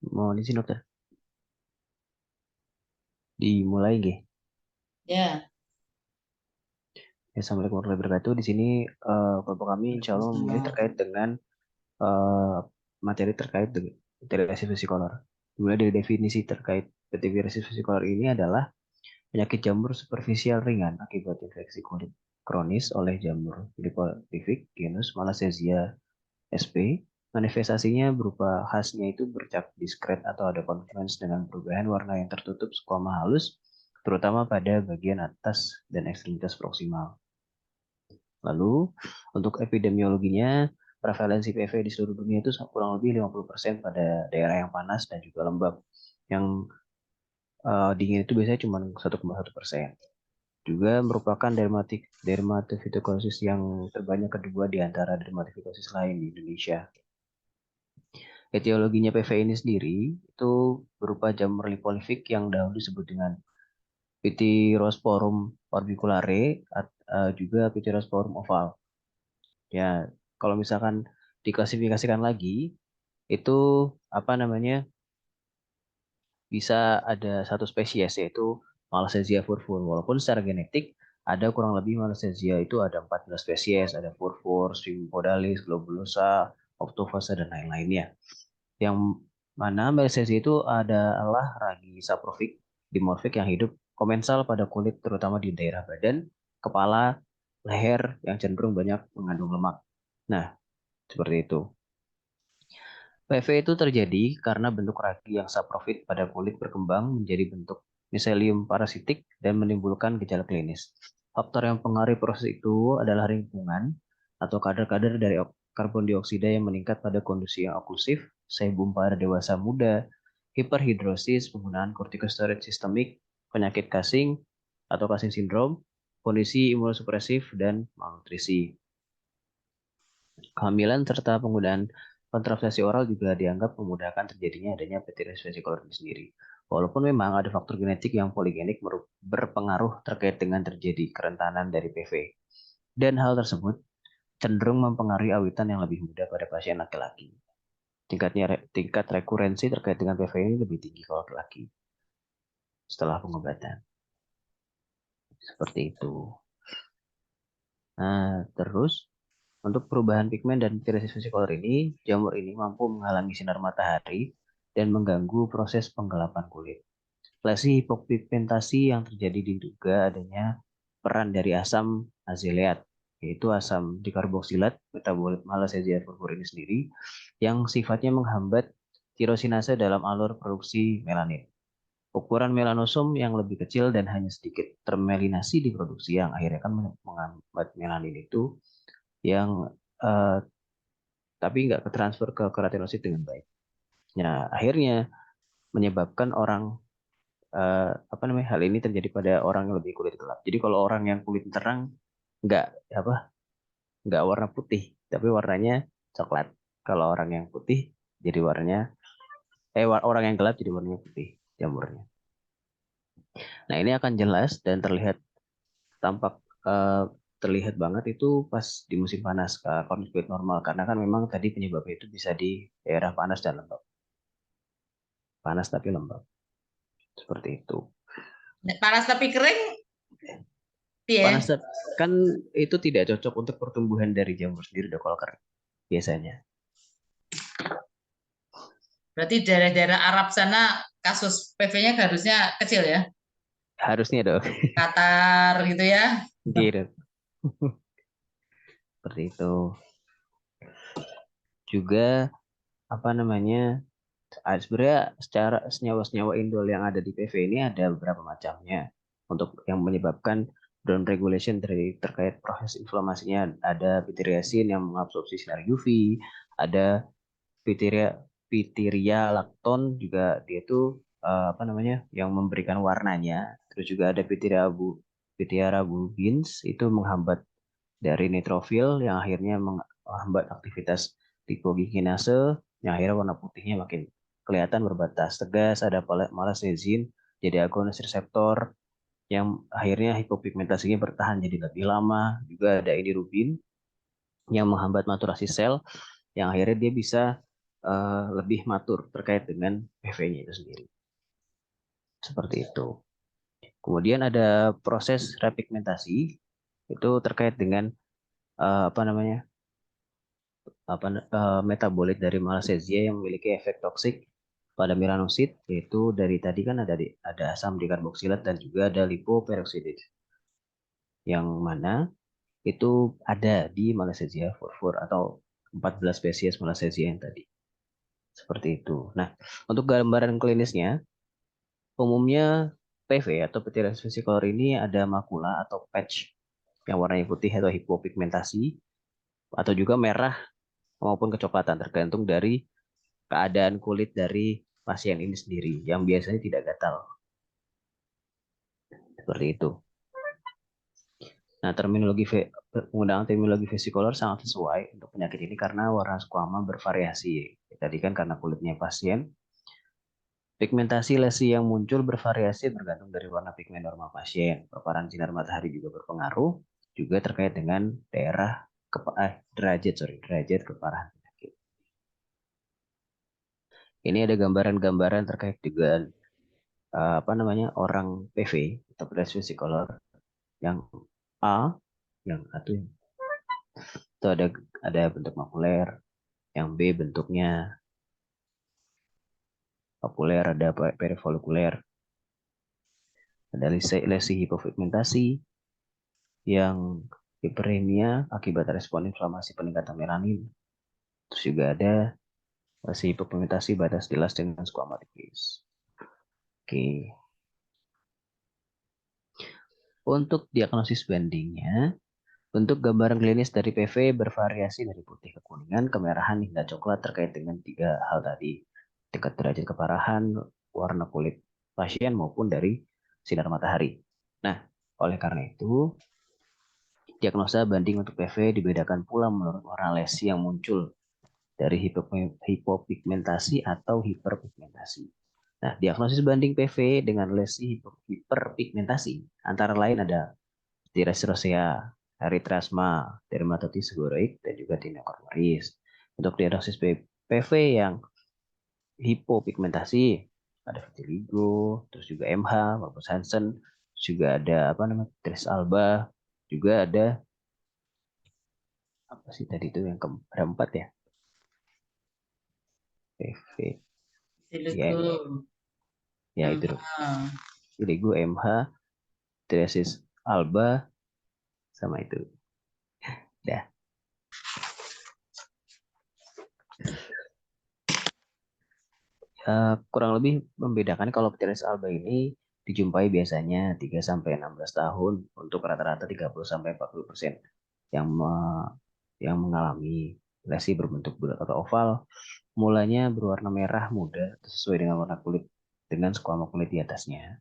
Mohon izin dokter. Dimulai nggih. Ya. Ya, Assalamualaikum warahmatullahi wabarakatuh. Di sini kelompok kami insya Allah memulai terkait dengan materi terkait dengan resis vesicolor. Dimulai dari definisi terkait resis vesicolor ini adalah penyakit jamur superficial ringan akibat infeksi kulit kronis oleh jamur lipotifik genus Malassezia sp. Manifestasinya berupa khasnya itu bercak diskret atau ada konfluens dengan perubahan warna yang tertutup skoma halus, terutama pada bagian atas dan ekstremitas proksimal. Lalu untuk epidemiologinya, prevalensi PV di seluruh dunia itu kurang lebih 50% pada daerah yang panas dan juga lembab. Yang dingin itu biasanya cuma 1,1%. Juga merupakan dermatofitokosis yang terbanyak kedua di antara dermatofitosis lain di Indonesia. Etiologinya PV ini sendiri itu berupa jamur lipolifik yang dahulu disebut dengan Pityrosporum orbiculare, juga Pityrosporum oval. Ya, kalau misalkan diklasifikasikan lagi, itu apa namanya, bisa ada satu spesies yaitu Malassezia furfur. Walaupun secara genetik ada kurang lebih Malassezia itu ada 14 spesies, ada furfur, Stringpodalis, globulosa, Optofasa dan lain-lainnya. Yang mana Malassezia itu adalah ragi saprofik dimorfik yang hidup komensal pada kulit terutama di daerah badan, kepala, leher yang cenderung banyak mengandung lemak. Nah, seperti itu. PV itu terjadi karena bentuk ragi yang saprofit pada kulit berkembang menjadi bentuk miselium parasitik dan menimbulkan gejala klinis. Faktor yang mempengaruhi proses itu adalah lingkungan atau kadar-kadar dari karbon dioksida yang meningkat pada kondisi yang oklusif, sebum pada dewasa muda, hiperhidrosis, penggunaan kortikosteroid sistemik, penyakit kasing atau kasing sindrom, kondisi imunosupresif, dan malnutrisi. Kehamilan serta penggunaan kontrasepsi oral juga dianggap memudahkan terjadinya adanya Pityriasis vesicolor ini sendiri. Walaupun memang ada faktor genetik yang poligenik berpengaruh terkait dengan terjadi kerentanan dari PV. Dan hal tersebut cenderung mempengaruhi awitan yang lebih muda pada pasien laki-laki. Tingkat rekurensi terkait dengan PV ini lebih tinggi kalau laki-laki setelah pengobatan. Seperti itu. Nah, terus Untuk perubahan pigmen dan pityriasis versicolor ini, jamur ini mampu menghalangi sinar matahari dan mengganggu proses penggelapan kulit. Lesi hipopigmentasi yang terjadi diduga adanya peran dari asam azelaiat, yaitu asam dikarboksilat metabolit Malassezia furfur ini sendiri, yang sifatnya menghambat tirosinase dalam alur produksi melanin. Ukuran melanosom yang lebih kecil dan hanya sedikit termelinasi diproduksi yang akhirnya kan menghambat melanin itu yang tapi nggak ketransfer ke keratinosit dengan baik. Nah, akhirnya menyebabkan orang hal ini terjadi pada orang yang lebih kulit gelap. Jadi kalau orang yang kulit terang nggak warna putih, tapi warnanya coklat. Kalau orang yang putih jadi warnanya orang yang gelap jadi warnanya putih jamurnya. Nah, ini akan jelas dan terlihat banget itu pas di musim panas kulit normal, karena kan memang tadi penyebabnya itu bisa di daerah panas dan lembab. Panas tapi lembab. Seperti itu. Panas tapi kering, Panas ya. kan itu tidak cocok untuk pertumbuhan dari jamur sendiri kalau kering biasanya. Berarti daerah-daerah Arab sana kasus PV-nya harusnya kecil ya? Harusnya dong. Qatar gitu ya? Gitu. Seperti itu. Juga sebenarnya secara senyawa-senyawa indol yang ada di PV ini ada beberapa macamnya. Untuk yang menyebabkan down regulation terkait proses inflamasinya, ada pityriasin yang mengabsorpsi sinar UV, ada pityria lacton juga dia itu yang memberikan warnanya. Terus juga ada Pityria bulbins itu menghambat dari nitrofil yang akhirnya menghambat aktivitas lipogikinase yang akhirnya warna putihnya makin kelihatan berbatas tegas. Ada Malassezin jadi agonis reseptor yang akhirnya hipopigmentasinya bertahan jadi lebih lama. Juga ada indirubin yang menghambat maturasi sel yang akhirnya dia bisa lebih matur terkait dengan PV-nya itu sendiri. Seperti itu. Kemudian ada proses repigmentasi itu terkait dengan metabolit dari Malassezia yang memiliki efek toksik pada melanosit, yaitu dari tadi kan ada asam dikarboksilat dan juga ada lipoperoxidase yang mana itu ada di Malassezia furfur atau 14 spesies Malassezia yang tadi. Seperti itu. Nah, untuk gambaran klinisnya, umumnya PV atau pityriasis versicolor ini ada makula atau patch yang warnanya putih atau hipopigmentasi atau juga merah maupun kecoklatan tergantung dari keadaan kulit dari pasien ini sendiri yang biasanya tidak gatal. Seperti itu. Nah, penggunaan terminologi versicolor sangat sesuai untuk penyakit ini karena warna squama bervariasi. Tadi kan karena kulitnya pasien, pigmentasi lesi yang muncul bervariasi tergantung dari warna pigmen normal pasien. Paparan sinar matahari juga berpengaruh, juga terkait dengan daerah derajat keparahan penyakit. Ini ada gambaran-gambaran terkait dengan orang PV atau pityriasis versicolor yang A, yang satu itu ada bentuk makuler, yang B bentuknya populer, ada perifolikuler, ada lesi hipopigmentasi yang hiperemia akibat respon inflamasi peningkatan melanin. Terus juga ada lesi hipopigmentasi batas jelas dengan squama tipis. Oke. Untuk diagnosis bandingnya, bentuk gambaran klinis dari PV bervariasi dari putih ke kuningan, kemerahan hingga coklat terkait dengan 3 hal tadi. Tingkat derajat keparahan, warna kulit pasien maupun dari sinar matahari. Nah, oleh karena itu, diagnosa banding untuk PV dibedakan pula menurut warna lesi yang muncul dari hipopigmentasi atau hiperpigmentasi. Nah, diagnosis banding PV dengan lesi hiperpigmentasi antara lain ada Tiras rosea, erythrasma, dermatitis seborrheic, dan juga tinea Untuk diagnosis PV yang hipopigmentasi ada vitiligo, terus juga MH, maupun Hansen, juga ada tris alba, juga ada apa sih tadi itu yang keempat ya? PV, Vitiligo. ya itu Ah. Vitiligo, MH, psoriasis alba, sama itu. Dah. Kurang lebih membedakan kalau psoriasis alba ini dijumpai biasanya 3-16 tahun untuk rata-rata 30-40% yang yang mengalami lesi berbentuk bulat atau oval, mulanya berwarna merah muda sesuai dengan warna kulit dengan squama kulit di atasnya.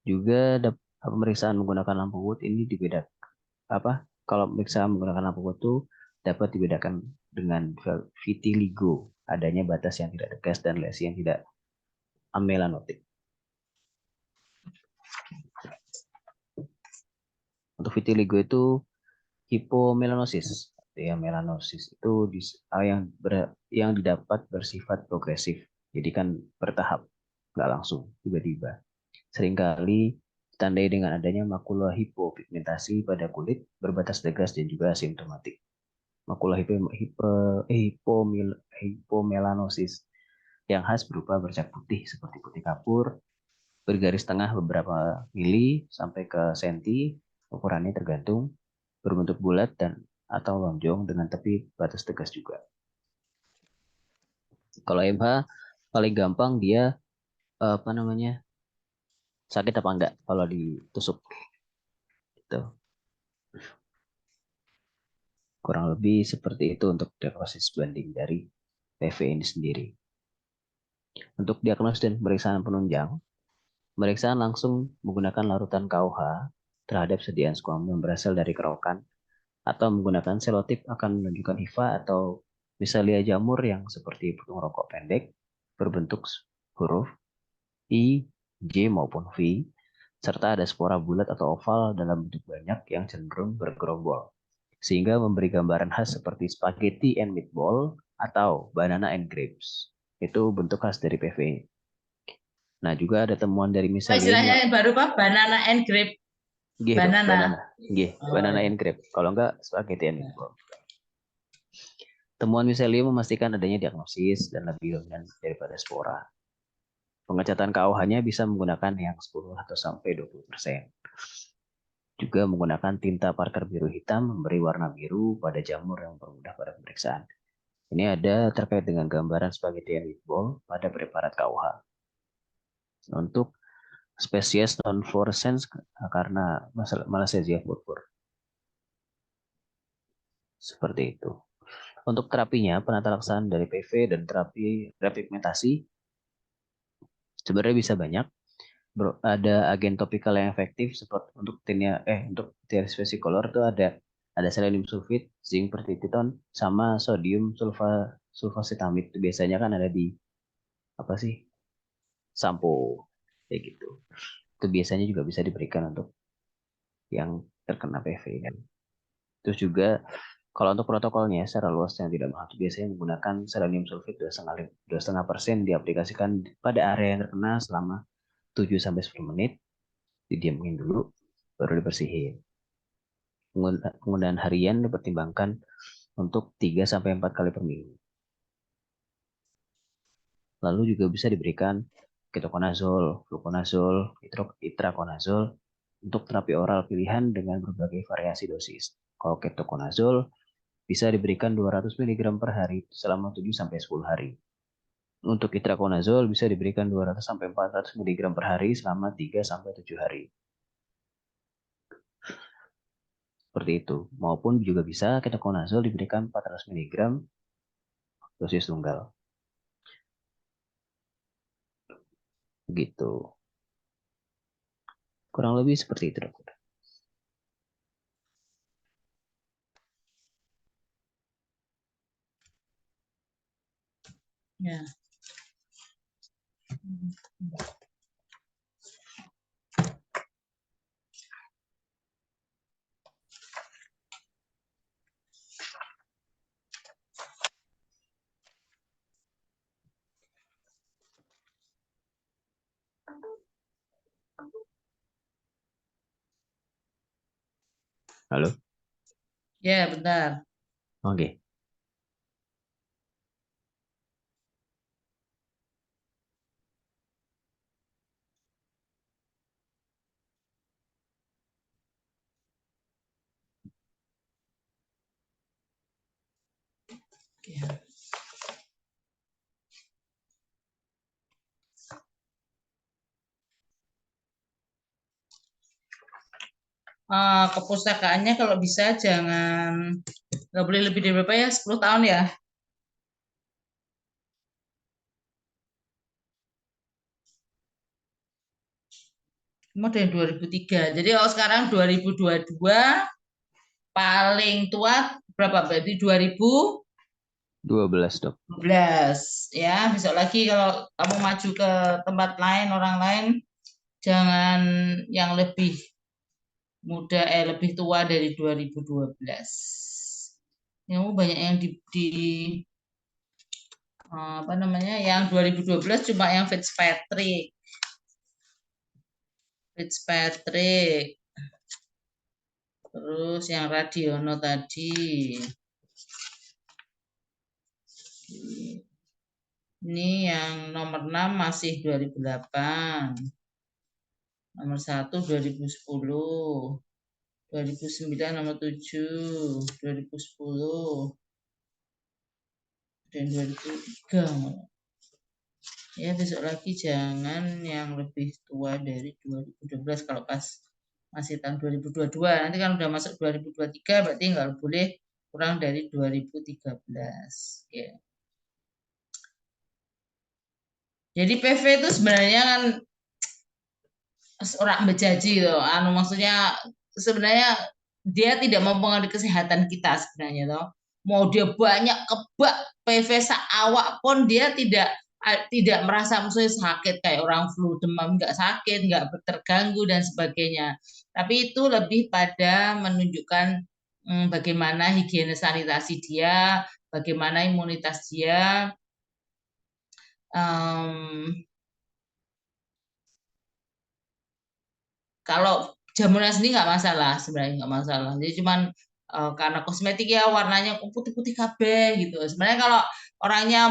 Juga pemeriksaan menggunakan lampu Wood ini dibedakan kalau pemeriksaan menggunakan lampu Wood itu dapat dibedakan dengan vitiligo, adanya batas yang tidak tegas dan lesi yang tidak amelanotik. Untuk vitiligo itu hipomelanosis. Ya, melanosis itu yang didapat bersifat progresif. Jadi kan bertahap, nggak langsung tiba-tiba. Seringkali ditandai dengan adanya makula hipopigmentasi pada kulit berbatas tegas dan juga asimptomatik. Makula hipomelanosis yang khas berupa bercak putih seperti putih kapur, bergaris tengah beberapa mili sampai ke senti, ukurannya tergantung, berbentuk bulat dan atau lonjong dengan tepi batas tegas juga. Kalau MH paling gampang dia sakit apa enggak kalau ditusuk gitu. Kurang lebih seperti itu untuk diagnosis banding dari PV ini sendiri. Untuk diagnosis dan pemeriksaan penunjang, pemeriksaan langsung menggunakan larutan KOH terhadap sediaan squamum yang berasal dari kerokan atau menggunakan selotip akan menunjukkan hifa atau misalia jamur yang seperti puntung rokok pendek berbentuk huruf I, J maupun V, serta ada spora bulat atau oval dalam bentuk banyak yang cenderung bergerombol, sehingga memberi gambaran khas seperti spaghetti and meatball atau banana and grapes. Itu bentuk khas dari PV. Nah, juga ada temuan dari Istilahnya yang baru Pak, banana and grape. banana. Banana and grape. Kalau enggak spaghetti and meatball. Temuan miselium memastikan adanya diagnosis dan lebih dominan daripada spora. Pengecatan KOH-nya bisa menggunakan yang 10 atau sampai 20%. Juga menggunakan tinta Parker biru hitam memberi warna biru pada jamur yang mempermudah pada pemeriksaan. Ini ada terkait dengan gambaran spaghetti and meatball pada preparat KOH. Untuk spesies non-fluorescence karena malassezia purpur. Seperti itu. Untuk terapinya, penata laksanaan dari PV dan terapi repigmentasi sebenarnya bisa banyak. Ada agen topikal yang efektif seperti untuk teres vesicolor itu ada selenium sulfit, zinc pertiton, sama sodium sulfositamid. Itu biasanya kan ada di sampo kayak gitu. Itu biasanya juga bisa diberikan untuk yang terkena PV kan. Terus juga kalau untuk protokolnya secara luas yang tidak mahal biasanya menggunakan selenium sulfit 2,5% diaplikasikan pada area yang terkena selama 7-10 menit, didiamin dulu, baru dibersihin. Penggunaan harian dipertimbangkan untuk 3-4 kali per minggu. Lalu juga bisa diberikan ketoconazole, fluconazole, itraconazole untuk terapi oral pilihan dengan berbagai variasi dosis. Kalau ketoconazole bisa diberikan 200 mg per hari selama 7-10 hari. Untuk itraconazole bisa diberikan 200-400 mg per hari selama 3-7 hari. Seperti itu. Maupun juga bisa ketoconazole diberikan 400 mg dosis tunggal. Begitu. Kurang lebih seperti itu, dokter. Ya. Halo? Ya, benar. Oke. Kepustakaannya kalau bisa nggak boleh lebih dari berapa ya, 10 tahun ya. Cuma dari 2003. Jadi kalau sekarang 2022, paling tua berapa? Berarti 2012 12, Dok. ya. Besok lagi kalau kamu maju ke tempat lain, orang lain, jangan yang lebih muda, lebih tua dari 2012. Yang banyak yang apa namanya, yang 2012 cuma yang Fitzpatrick. Terus yang Radiono tadi. Ini yang nomor 6 masih 2008. Nomor 1 2010. 2009 nomor 7, 2010. Dan 2003. Ya, besok lagi jangan yang lebih tua dari 2012 kalau pas masih tahun 2022. Nanti kan udah masuk 2023 berarti nggak boleh kurang dari 2013. Ya. Jadi PV itu sebenarnya kan orang bejaji loh. Maksudnya sebenarnya dia tidak mempengaruhi kesehatan kita sebenarnya loh. Mau dia banyak kebak PV seawak pun dia tidak merasa maksudnya sakit kayak orang flu, demam nggak sakit, nggak terganggu dan sebagainya. Tapi itu lebih pada menunjukkan bagaimana higiene sanitasi dia, bagaimana imunitas dia. Kalau jamuran sendiri nggak masalah, sebenarnya nggak masalah. Jadi cuman karena kosmetik ya warnanya putih-putih kabeh gitu. Sebenarnya kalau orangnya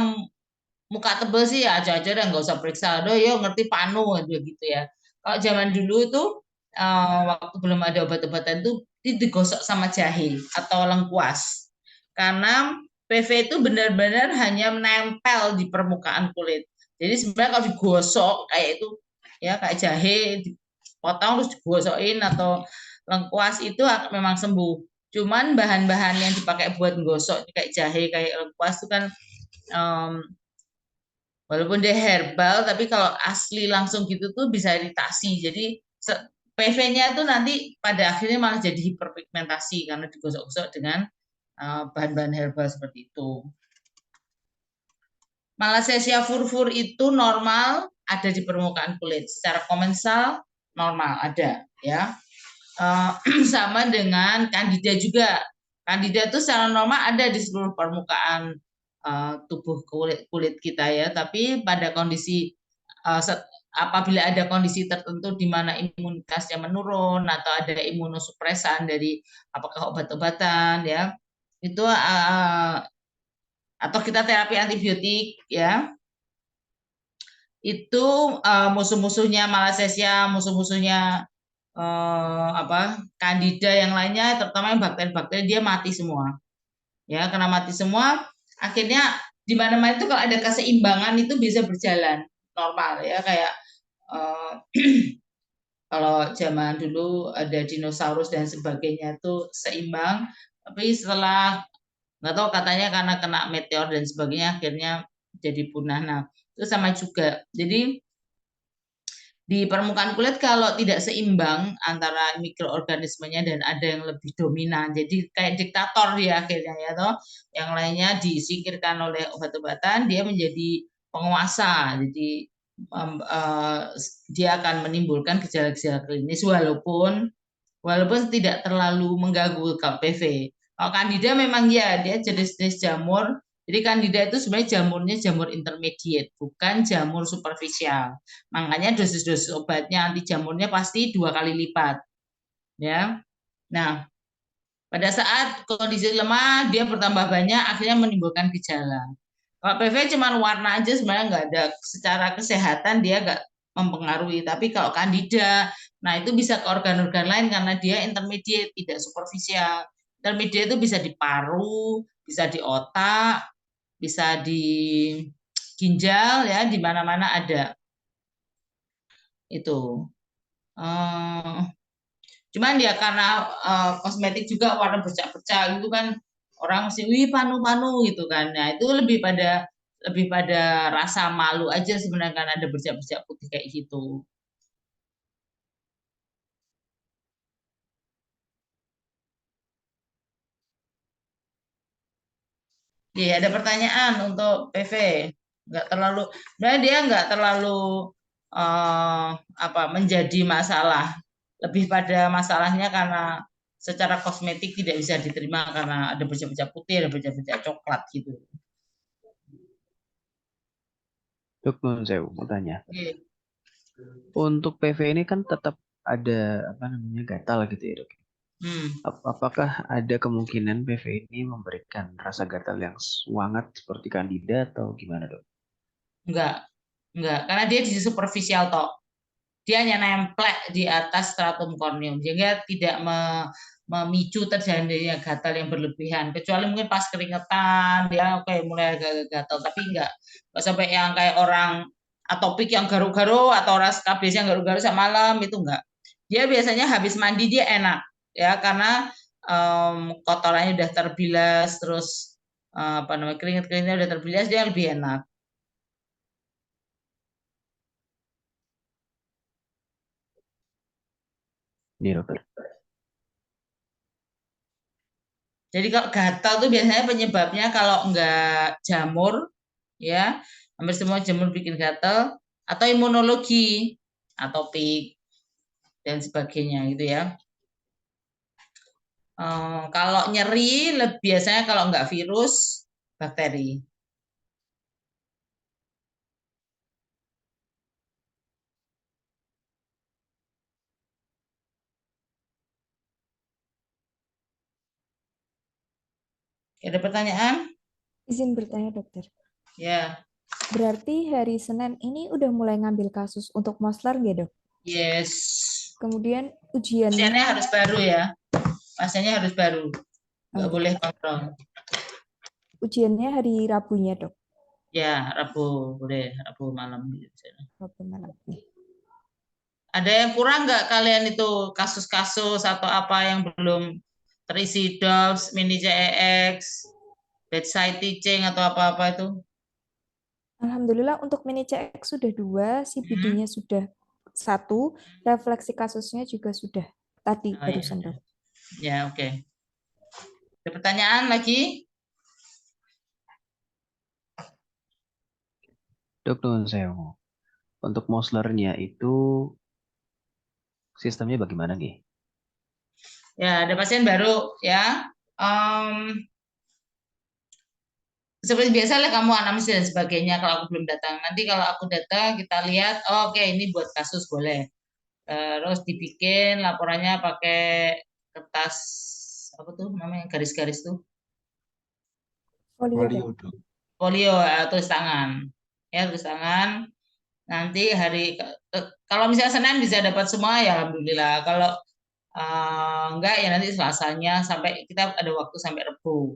muka tebel sih ya aja-aja dan nggak usah periksa. Aduh, yo ngerti panu gitu ya. Kalau zaman dulu tuh waktu belum ada obat-obatan tuh digosok sama jahe atau lengkuas. Karena PV itu benar-benar hanya menempel di permukaan kulit. Jadi sebenarnya kalau digosok kayak itu ya kayak jahe dipotong terus digosokin atau lengkuas itu memang sembuh. Cuman bahan-bahan yang dipakai buat gosok kayak jahe kayak lengkuas itu kan walaupun dia herbal, tapi kalau asli langsung gitu tuh bisa iritasi. Jadi PV-nya itu nanti pada akhirnya malah jadi hiperpigmentasi karena digosok-gosok dengan bahan-bahan herbal seperti itu. Malassezia furfur itu normal ada di permukaan kulit. Secara komensal normal ada, ya. Sama dengan Candida juga. Candida itu secara normal ada di seluruh permukaan tubuh kulit kita ya, tapi pada kondisi apabila ada kondisi tertentu di mana imunitasnya menurun atau ada imunosupresan dari apakah obat-obatan ya, itu atau kita terapi antibiotik ya, itu musuh-musuhnya Malassezia, musuh-musuhnya Candida yang lainnya, terutama yang bakteri-bakteri dia mati semua. Ya, karena mati semua, akhirnya di mana-mana itu kalau ada keseimbangan itu bisa berjalan normal ya, kayak kalau zaman dulu ada dinosaurus dan sebagainya itu seimbang, tapi setelah nggak tahu katanya karena kena meteor dan sebagainya akhirnya jadi punah. Nah, itu sama juga. Jadi di permukaan kulit kalau tidak seimbang antara mikroorganismenya dan ada yang lebih dominan, jadi kayak diktator dia akhirnya ya toh, yang lainnya disingkirkan oleh obat-obatan, dia menjadi penguasa. Jadi dia akan menimbulkan gejala-gejala klinis walaupun tidak terlalu mengganggu PV. Kalau Candida memang ya dia jenis-jenis jamur. Jadi Candida itu sebenarnya jamurnya jamur intermediate, bukan jamur superficial. Makanya dosis-dosis obatnya anti jamurnya pasti 2 kali lipat. Ya. Nah, Pada saat kondisi lemah, dia bertambah banyak, akhirnya menimbulkan gejala. Kalau PV cuma warna aja sebenarnya nggak ada, secara kesehatan dia nggak mempengaruhi. Tapi kalau Candida, nah itu bisa ke organ-organ lain karena dia intermediate, tidak superficial. Intermediate itu bisa di paru, bisa di otak, bisa di ginjal, ya, di mana-mana ada. Itu. Cuman ya karena kosmetik juga warna bercak-bercak gitu kan, orang mesti wih panu-panu gitu kan. Nah, itu lebih pada rasa malu aja sebenarnya karena ada bercak-bercak putih kayak gitu. Iya, ada pertanyaan untuk PV. Nggak terlalu, sebenarnya dia nggak terlalu menjadi masalah. Lebih pada masalahnya karena secara kosmetik tidak bisa diterima karena ada bercak-bercak putih, ada bercak-bercak coklat gitu. Dok, saya mau tanya. Iya. Untuk PV ini kan tetap ada apa namanya gatal gitu ya, Dok. Apakah ada kemungkinan PV ini memberikan rasa gatal yang sangat seperti Candida atau gimana, Dok? Enggak, karena dia di superficial toh. Dia hanya nempel di atas stratum corneum, sehingga tidak memicu terjadinya gatal yang berlebihan. Kecuali mungkin pas keringetan, dia mulai agak gatal, tapi enggak sampai yang kayak orang atopik yang garu-garu atau orang skabis yang garu-garu sama malam itu enggak. Dia biasanya habis mandi dia enak, ya karena kotorannya udah terbilas, terus keringat-keringatnya udah terbilas, dia lebih enak. Iya, dokter. Jadi kalau gatal tuh biasanya penyebabnya kalau enggak jamur, ya, hampir semua jamur bikin gatal, atau imunologi, atopik, dan sebagainya gitu ya. Kalau nyeri, biasanya kalau enggak virus, bakteri. Ada pertanyaan? Izin bertanya, dokter. Ya, Berarti hari Senin ini udah mulai ngambil kasus untuk Mosler nggak, dok? yes. Kemudian Pasiennya ujiannya, harus baru ya. Pasiennya harus baru. Nggak gitu. boleh kontrol. Ujiannya hari Rabunya, dok. Ya, Rabu boleh, Rabu malam gitu. Rabu malam. Ada yang kurang nggak kalian itu kasus-kasus atau apa yang belum terisi DOPS, mini CEX, bedside teaching atau apa-apa itu? Alhamdulillah untuk mini CX sudah 2, CPD-nya sudah 1, refleksi kasusnya juga sudah tadi Oh, barusan, ya, dok. ya oke. Ada pertanyaan lagi? Dok, nuhun sewu. Untuk Moslernya itu sistemnya bagaimana nih? Ya, ada pasien baru ya. Seperti biasa lah kamu anamnesis dan sebagainya kalau aku belum datang. Nanti kalau aku datang kita lihat, oh, oke ini buat kasus boleh. Terus dibikin laporannya pakai kertas apa tuh namanya garis-garis tuh. Folio, dok. Polio, dok. Folio, tulis tangan. Ya, tulis tangan. Nanti kalau misalnya Senin bisa dapat semua ya alhamdulillah. Kalau enggak ya nanti Selasanya sampai kita ada waktu sampai Rebo.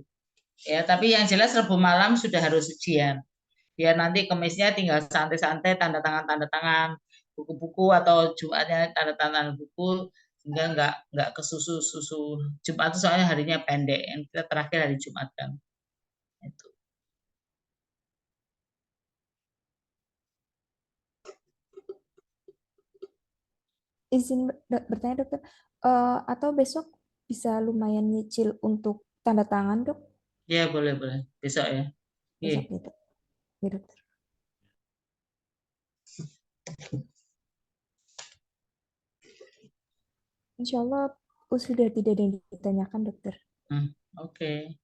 Ya, tapi yang jelas Rebo malam sudah harus ujian. Biar nanti Kamisnya tinggal santai-santai tanda tangan buku-buku atau Jumatnya tanda tangan buku sehingga enggak ke susu Jumat itu soalnya harinya pendek. Yang kita terakhir hari Jumat kan. Itu. Izin bertanya, dokter. Atau besok bisa lumayan nyicil untuk tanda tangan, dok? Ya, boleh besok ya. Besok Oke. gitu. Ya, dokter. Insya Allah sudah tidak ada yang ditanyakan, dokter. Oke.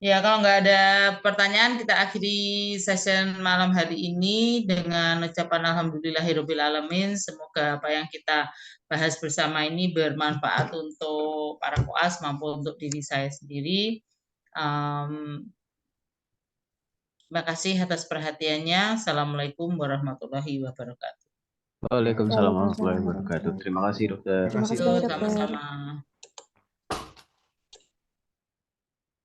Ya, kalau nggak ada pertanyaan, kita akhiri session malam hari ini dengan ucapan Alhamdulillahirabbil alamin. Semoga apa yang kita bahas bersama ini bermanfaat untuk para koas maupun untuk diri saya sendiri. Terima kasih atas perhatiannya. Assalamualaikum warahmatullahi wabarakatuh. Waalaikumsalam warahmatullahi Waalaikumsalam wabarakatuh. warahmatullahi Terima kasih, wabarakatuh. dokter. Terima kasih Yuk, banyak, dokter. sama-sama.